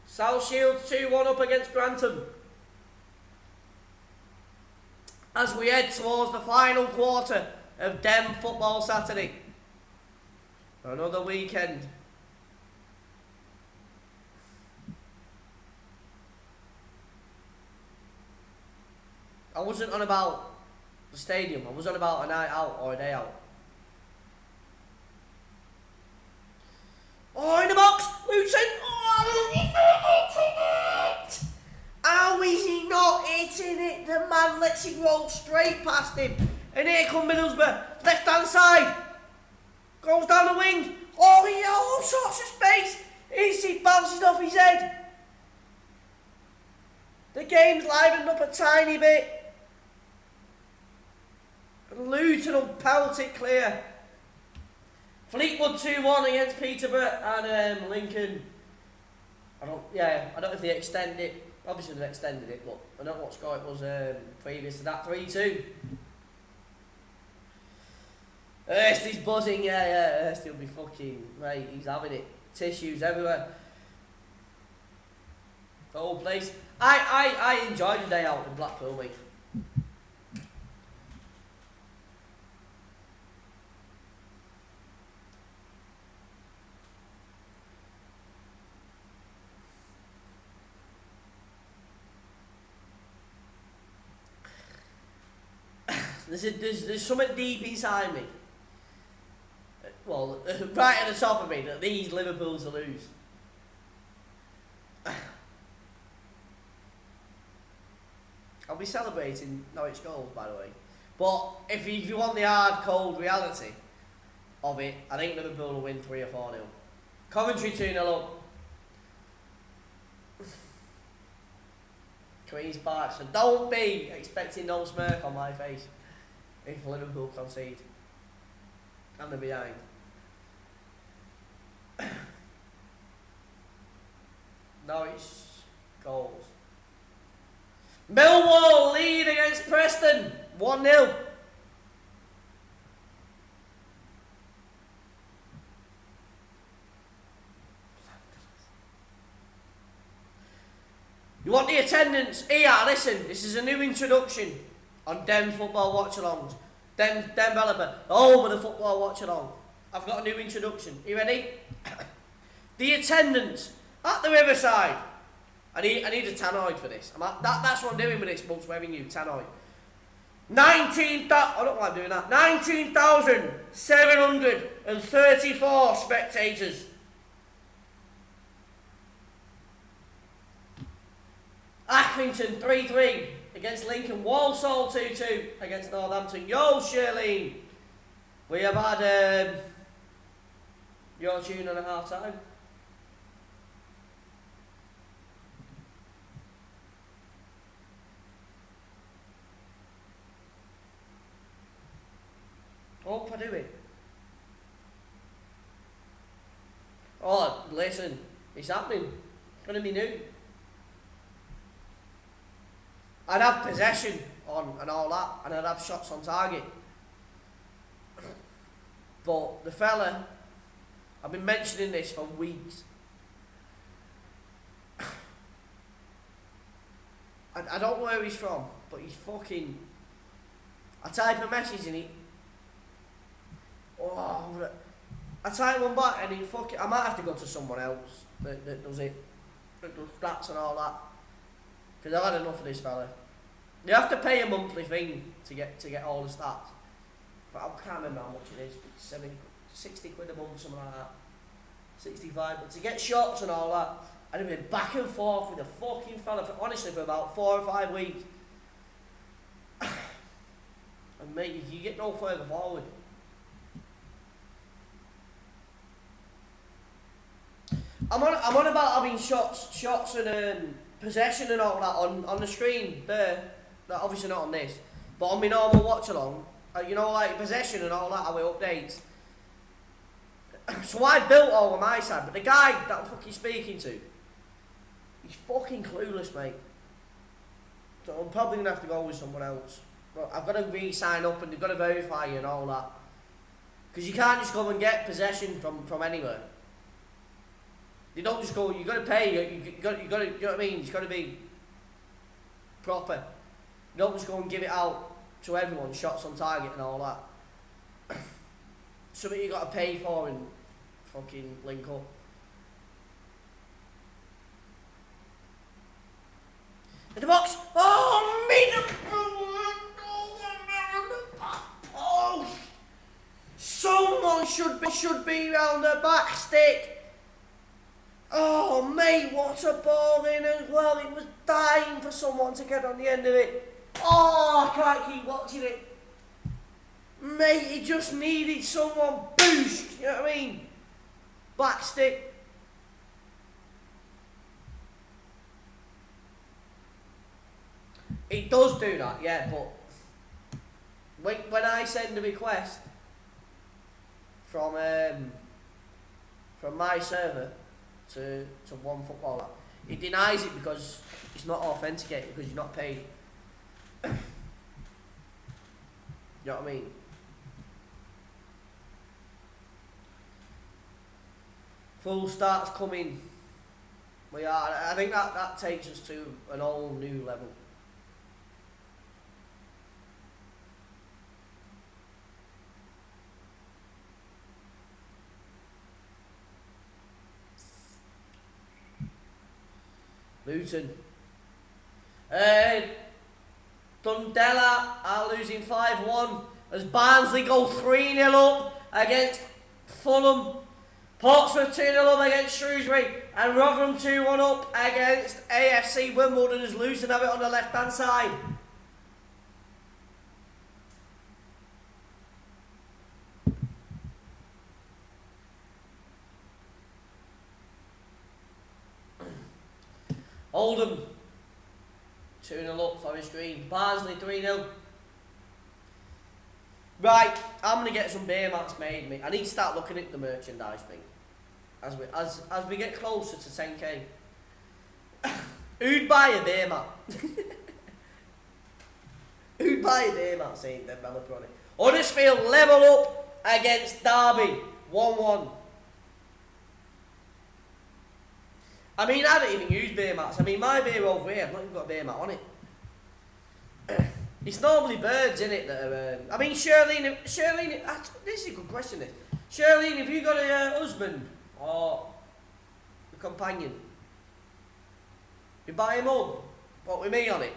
South Shields 2-1 up against Grantham. As we head towards the final quarter of Denv Football Saturday. Another weekend. I wasn't on about the stadium. I was on about a night out or a day out. Oh, in the box! Luton! Oh, how is he not hitting it? The man lets it roll straight past him. And here come Middlesbrough. Left hand side. Goes down the wing. Oh, he has all sorts of space. He bounces off his head. The game's livened up a tiny bit. And Luton will pelt it clear. Fleetwood 2-1 against Peterborough and Lincoln. I don't know if they extended it. Obviously they've extended it, but I don't know what score it was previous to that. 3-2. Ersty's buzzing, yeah. Ersty will be fucking right. He's having it. Tissues everywhere. The whole place. I enjoyed the day out in Blackpool, mate. There's something deep inside me. Well, right at the top of me that these Liverpools will lose. I'll be celebrating Norwich goals, by the way. But if you want the hard, cold reality of it, I think Liverpool will win 3 or 4-0. Coventry 2-0 up. Queen's Park. So don't be expecting no smirk on my face if Liverpool concede. And they're behind. Norwich goals. Millwall lead against Preston. 1-0. You want the attendance? Here, listen, this is a new introduction on Denv Football Watchalongs. Denv Developer, the home of the Football Watchalong. I've got a new introduction. You ready? The attendance at the Riverside. I need a tannoid for this. That's what I'm doing with this month's revenue, tannoid. 19,000, I don't know why I'm doing that. 19,734 spectators. Accrington 3-3 against Lincoln. Walsall 2-2 against Northampton. Yo, Shirlene. We have had your tune on at half time. Hope I do it. Oh, listen, it's happening. It's going to be new. I'd have possession on and all that, and I'd have shots on target. But the fella, I've been mentioning this for weeks. I don't know where he's from, but he's fucking... I type a message in it. Oh, I type one back and he fucking... I might have to go to someone else that does it. That does stats and all that. Because I've had enough of this fella. You have to pay a monthly thing to get all the stats. But I can't remember how much it is. 60 quid a month, something like that. 65. But to get shots and all that, I'd have been back and forth with the fucking fella honestly for about 4 or 5 weeks. And mate, you get no further forward. I'm on about having shots and possession and all that on the screen there. Obviously not on this, but on my normal watch along, you know, like possession and all that, how it updates. So I built all on my side, but the guy that I'm fucking speaking to, he's fucking clueless, mate. So I'm probably gonna have to go with someone else. But I've got to re-sign up and they've got to verify you and all that. Because you can't just go and get possession from anywhere. You don't just go, you've got to pay, you got to, you know what I mean? It's got to be proper. You don't just go and give it out to everyone, shots on target and all that. Something you got to pay for and fucking link up. In the box! Oh, Middlesbrough! Oh! Someone should be round the back stick. Oh mate, what a ball in as well. It was dying for someone to get on the end of it. Oh, I can't keep watching it. Mate, it just needed someone boost, you know what I mean? Back stick. It does do that, yeah, but when I send a request from my server to one footballer, it denies it because it's not authenticated, because you're not paid. You know what I mean? Full starts coming. I think that takes us to an all new level. Luton. Dundela are losing 5-1 as Barnsley go 3-0 up against Fulham. Portsmouth 2-0 up against Shrewsbury, and Rotherham 2-1 up against AFC Wimbledon as Luton have it on the left hand side. Oldham 2-0 up, Forest Green. Barnsley 3-0. Right, I'm gonna get some beer mats made, mate. I need to start looking at the merchandise thing as we get closer to 10k. Who'd buy a beer mat? Who'd buy a beer mat saying developer on it? Huddersfield level up against Derby 1-1. I mean, I don't even use beer mats. I mean, my beer over here, I've not even got a beer mat on it. It's normally birds in it that are. I mean, Shirlene, this is a good question. This, Shirlene, have you got a husband or a companion? You buy a mug, what with me on it?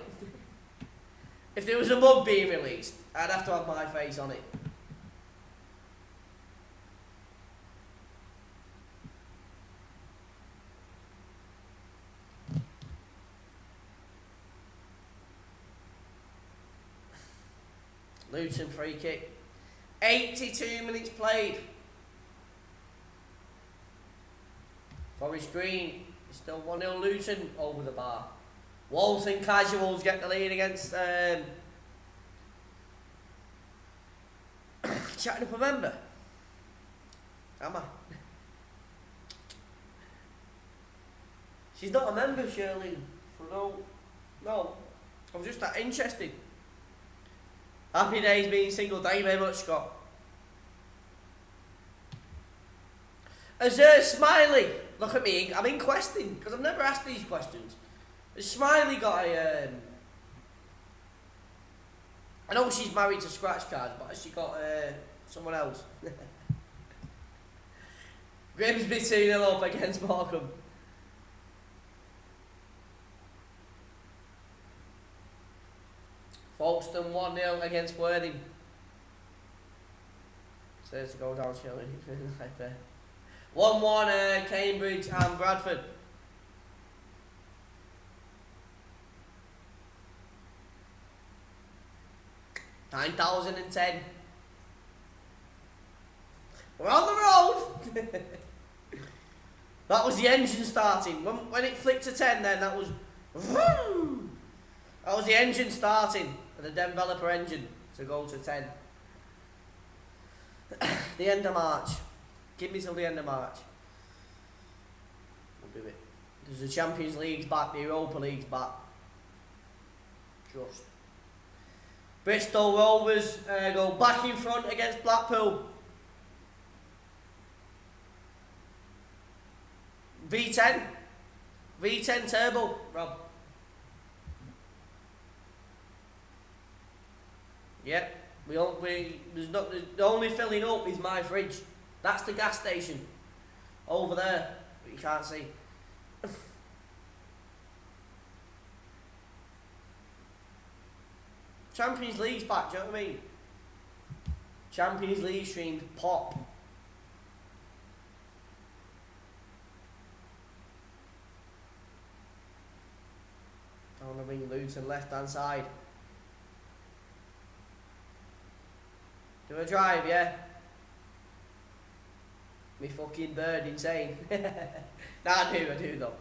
If there was a mug being released, I'd have to have my face on it. Luton free kick. 82 minutes played. Forest Green is still 1-0 Luton over the bar. Walton Casuals get the lead against Chatting up a member. Am I? She's not a member, Shirley. So no. I was just that interested. Happy days being single. Thank you very much, Scott. Has Smiley, look at me, I'm in questing, because I've never asked these questions. Has Smiley got a, I know she's married to scratch cards, but has she got someone else? Grimsby 2-0 up against Morecambe. Folkestone 1-0 against Worthing. Says to go down, Shirley. 1-1 Cambridge and Bradford. $9,010. We're on the road. That was the engine starting. When it flicked to 10, then that was. That was the engine starting, the developer engine to go to 10. The end of March. Give me till the end of March. We'll do it. Because the Champions League's back, the Europa League's back. Just. Bristol Rovers go back in front against Blackpool. V10. V10 turbo, Rob. Yep. The only filling up is my fridge. That's the gas station. Over there. But you can't see. Champions League's back, do you know what I mean? Champions League streams pop. I want to ring Luton left hand side. Do a drive, yeah? Me fucking bird insane. Nah, I do though.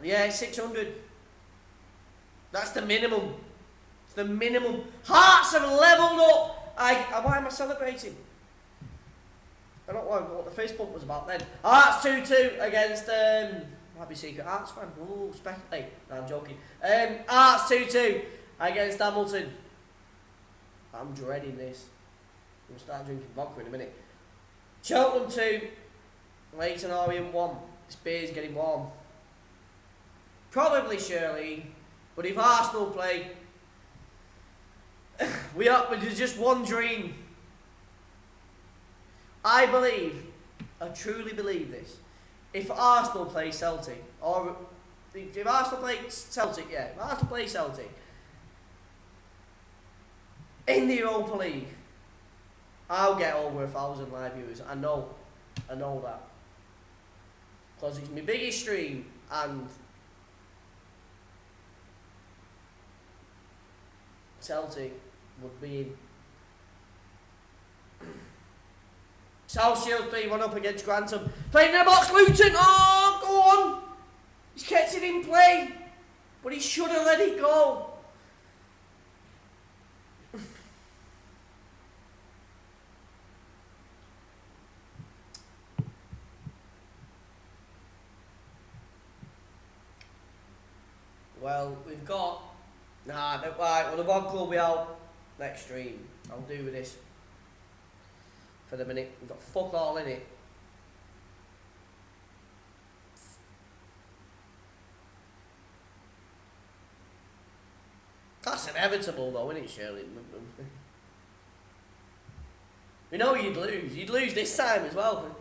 Yeah, 600. That's the minimum. It's the minimum. Hearts have leveled up. Why am I celebrating? I don't know what the face bump was about then. Hearts 2-2 against might be Secret Hearts fan. Ooh, speculate. No, I'm joking. Hearts 2-2 against Hamilton. I'm dreading this. I'm gonna start drinking vodka in a minute. Cheltenham 2, Leighton Orient 1. This beer's getting warm. Probably Shirley, but if Arsenal play, there's just one dream. I truly believe this. If Arsenal play Celtic, or if Arsenal play Celtic, if Arsenal play Celtic in the Europa League, I'll get over 1,000 live viewers. I know that. Because it's my biggest stream and Celtic would be in. South Shields 3-1 up against Grantham. Playing in the box, Luton. Oh, go on. He's kept it in play. But he should have let it go. Well, we've got... Right, well, the vodka will be out. next stream, I'll do with this for the minute. We've got fuck all in it. That's inevitable though, isn't it, Shirley? We know you'd lose. You'd lose this time as well.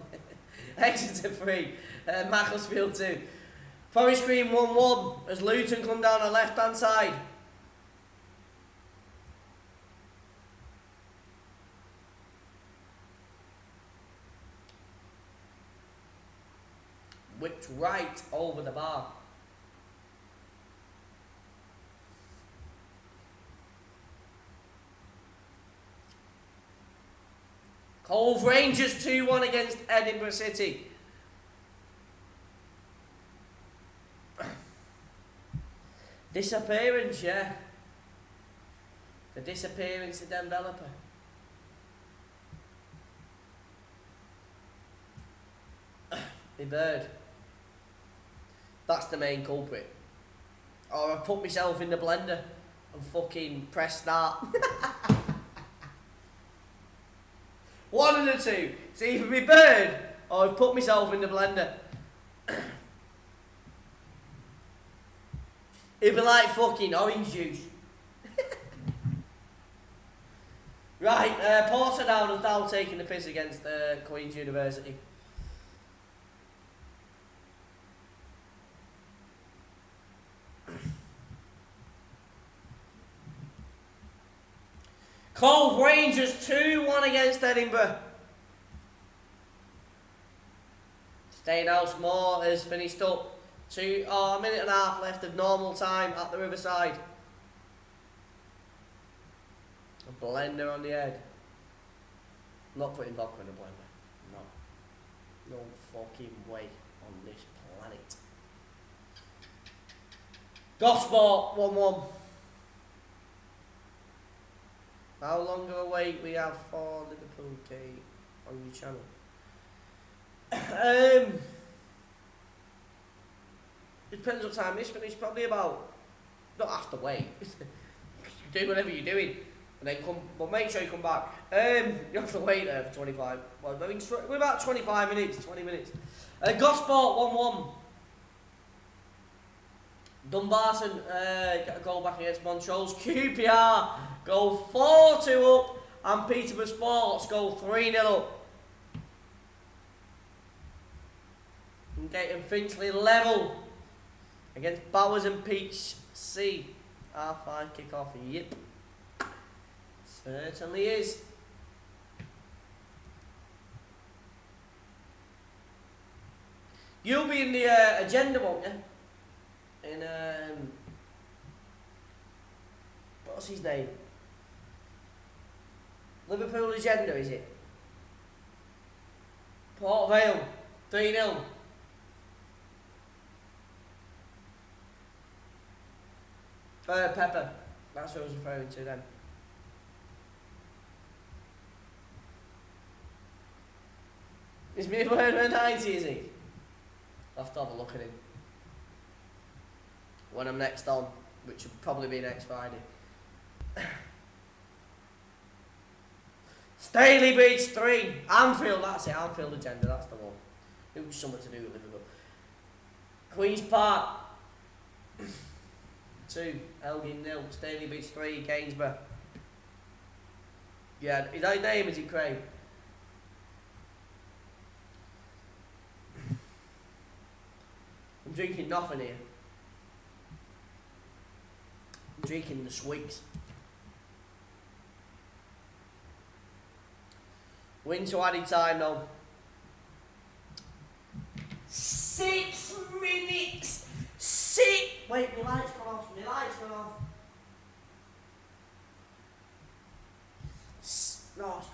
Exeter 3, Macclesfield 2. Forest Green 1-1 as Luton come down the left hand side. Whipped right over the bar. Cove Rangers 2-1 against Edinburgh City. Disappearance, yeah. The disappearance of the developer. The bird. That's the main culprit. Or I put myself in the blender and fucking press start. One of the two. It's either my bird or I've put myself in the blender. It'd be like fucking orange juice. Right, Portadown is now taking the piss against Queen's University. Cove Rangers 2-1 against Edinburgh. Stainhouse Moor has finished up. A minute and a half left of normal time at the Riverside. A blender on the head. I'm not putting vodka in a blender. No. No fucking way on this planet. Gosport 1-1. How long of a wait we have for Liverpool Kate on your channel? It depends what time this finished. Probably about. Don't have to wait. Do whatever you're doing, and then come. But make sure you come back. You have to wait there for 25. Well, I mean, we're about 25 minutes, 20 minutes. Gosport 1-1. Dumbarton get a goal back against Montrose. QPR go 4-2 up, and Peterborough Sports go 3-0 up. And getting Finchley level against Bowers and Peach C. R5 kick-off. Yep. Certainly is. You'll be in the agenda, won't you? In what's his name? Liverpool agenda, is it? Port Vale 3-0. Pepper. That's what I was referring to then. Is me over 90, is he? I'll have to have a look at him when I'm next on, which will probably be next Friday. Staley Bridge 3, Anfield, that's it, Anfield agenda, that's the one. It was something to do with Liverpool. Queen's Park 2, Elgin 0, Staley Bridge 3, Gainsborough. Yeah, is that his name, is it Craig? I'm drinking nothing here. I'm drinking the swigs. We're into added time now. 6 minutes. Wait, my light's gone off. My light's gone off. No, it's gone off.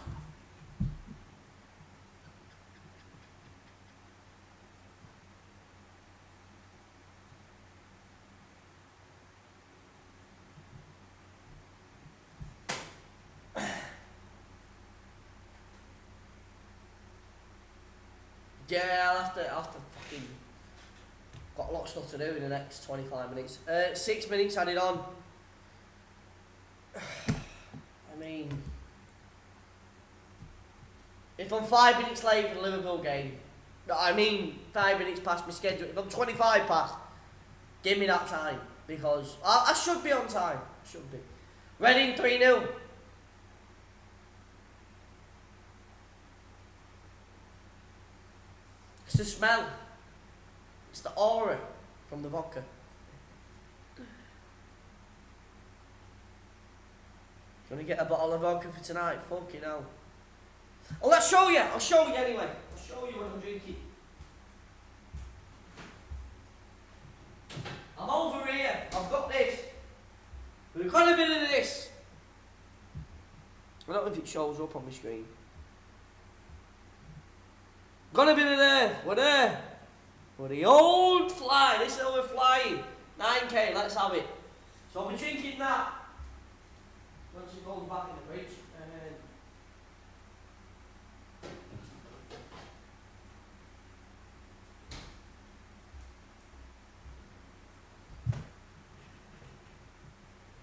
Yeah, I'll have to fucking. Got a lot of stuff to do in the next 25 minutes. 6 minutes added on. I mean, if I'm 5 minutes late for the Liverpool game, I mean 5 minutes past my schedule, if I'm 25 past, give me that time, because I should be on time. I should be. Reading 3-0. It's the smell. It's the aura from the vodka. Gonna get a bottle of vodka for tonight. Fucking hell. Oh, let's show you. I'll show you anyway. I'll show you what I'm drinking. I'm over here. I've got this. We've got a bit of this. I don't know if it shows up on my screen. Got a bit of there. We're there. We're the old fly. This is how we're flying. 9k. Let's have it. So I'll be drinking that once it goes back in the fridge.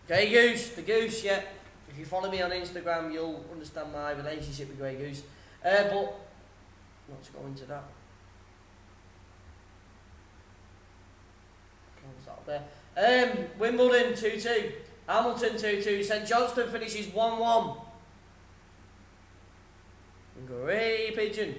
Grey Goose, the Goose, yeah. If you follow me on Instagram, you'll understand my relationship with Grey Goose. But let's go into that. Close that there. Wimbledon 2-2, Hamilton 2-2, St Johnstone finishes 1-1. Grey Pigeon.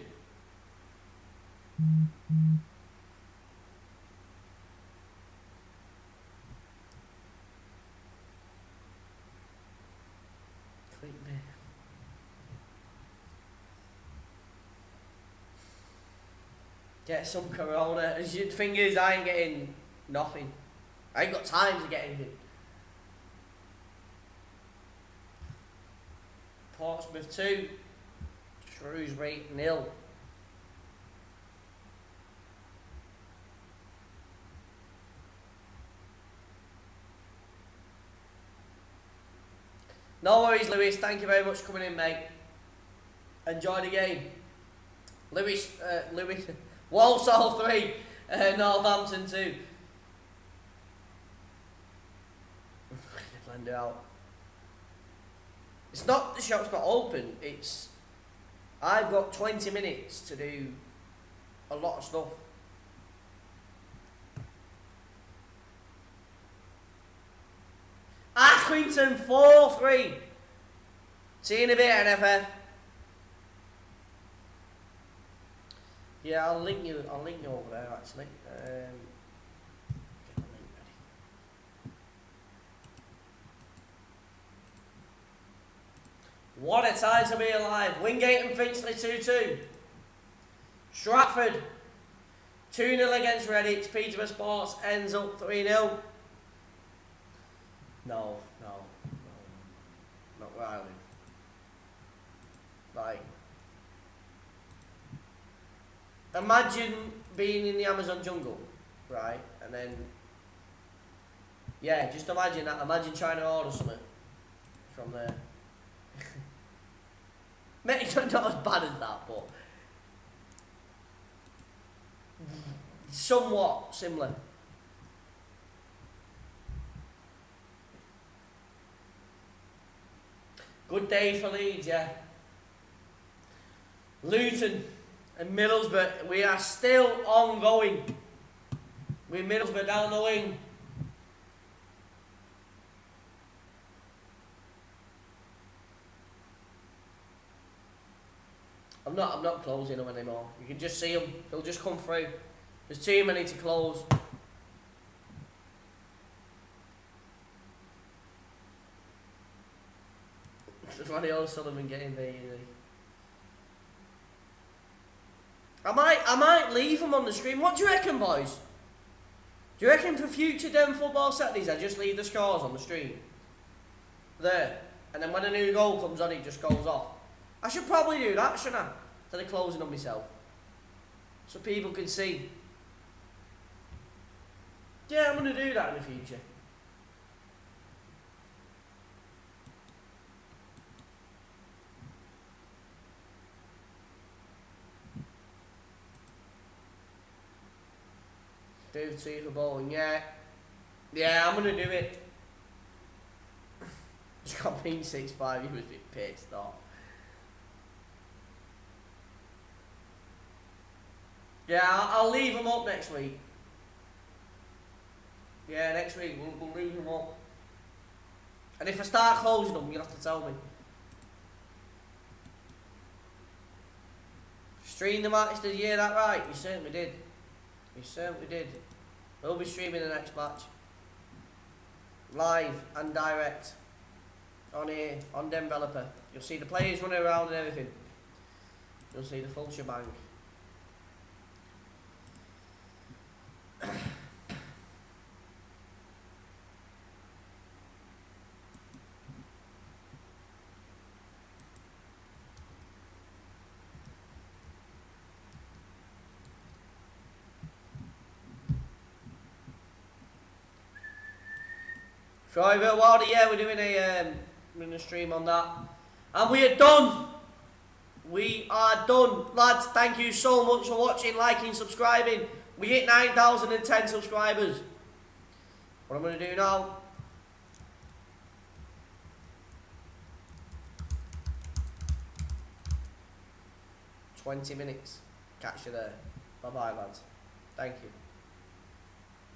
Get some Corona. The thing is, I ain't getting nothing. I ain't got time to get anything. Portsmouth 2, Shrewsbury 0. No worries, Lewis. Thank you very much for coming in, mate. Enjoy the game. Lewis. Walsall 3, Northampton 2. Blend it out. It's not, the shop's not open, it's, I've got 20 minutes to do a lot of stuff. Accrington 4-3. See you in a bit, NFF. Yeah, I'll link you over there actually. Get the link ready. What a time to be alive. Wingate and Finchley 2-2. Stratford 2-0 against Redditch. Peterborough Sports ends up 3-0. No. Not where I live. Right. Imagine being in the Amazon jungle, right? And then, yeah, just imagine that. Imagine trying to order something from there. Maybe not as bad as that, but somewhat similar. Good day for Leeds, yeah. Luton and Middlesbrough, we are still ongoing with Middlesbrough down the wing. I'm not closing them anymore. You can just see them. They'll just come through. There's too many to close. Just Ronnie O'Sullivan getting beat. I might leave them on the screen. What do you reckon, boys? Do you reckon for future Denv Football Saturdays I just leave the scores on the stream? There. And then when a new goal comes on, it just goes off. I should probably do that, shouldn't I? Instead of closing on myself. So people can see. Yeah, I'm going to do that in the future. Do for bowling, yeah. Yeah, I'm going to do it. I mean 6'5", you was a bit pissed off. Yeah, I'll leave them up next week. Yeah, next week we'll leave them up. And if I start closing them, you'll have to tell me. Stream the match, did you hear that right? You certainly did. You certainly did. We'll be streaming the next match. Live and direct. On here, on Developer. You'll see the players running around and everything. You'll see the full shebang. Private Wilder, yeah, we're doing a stream on that. And we are done. We are done. Lads, thank you so much for watching, liking, subscribing. We hit 9,010 subscribers. What I'm going to do now... 20 minutes. Catch you there. Bye-bye, lads. Thank you.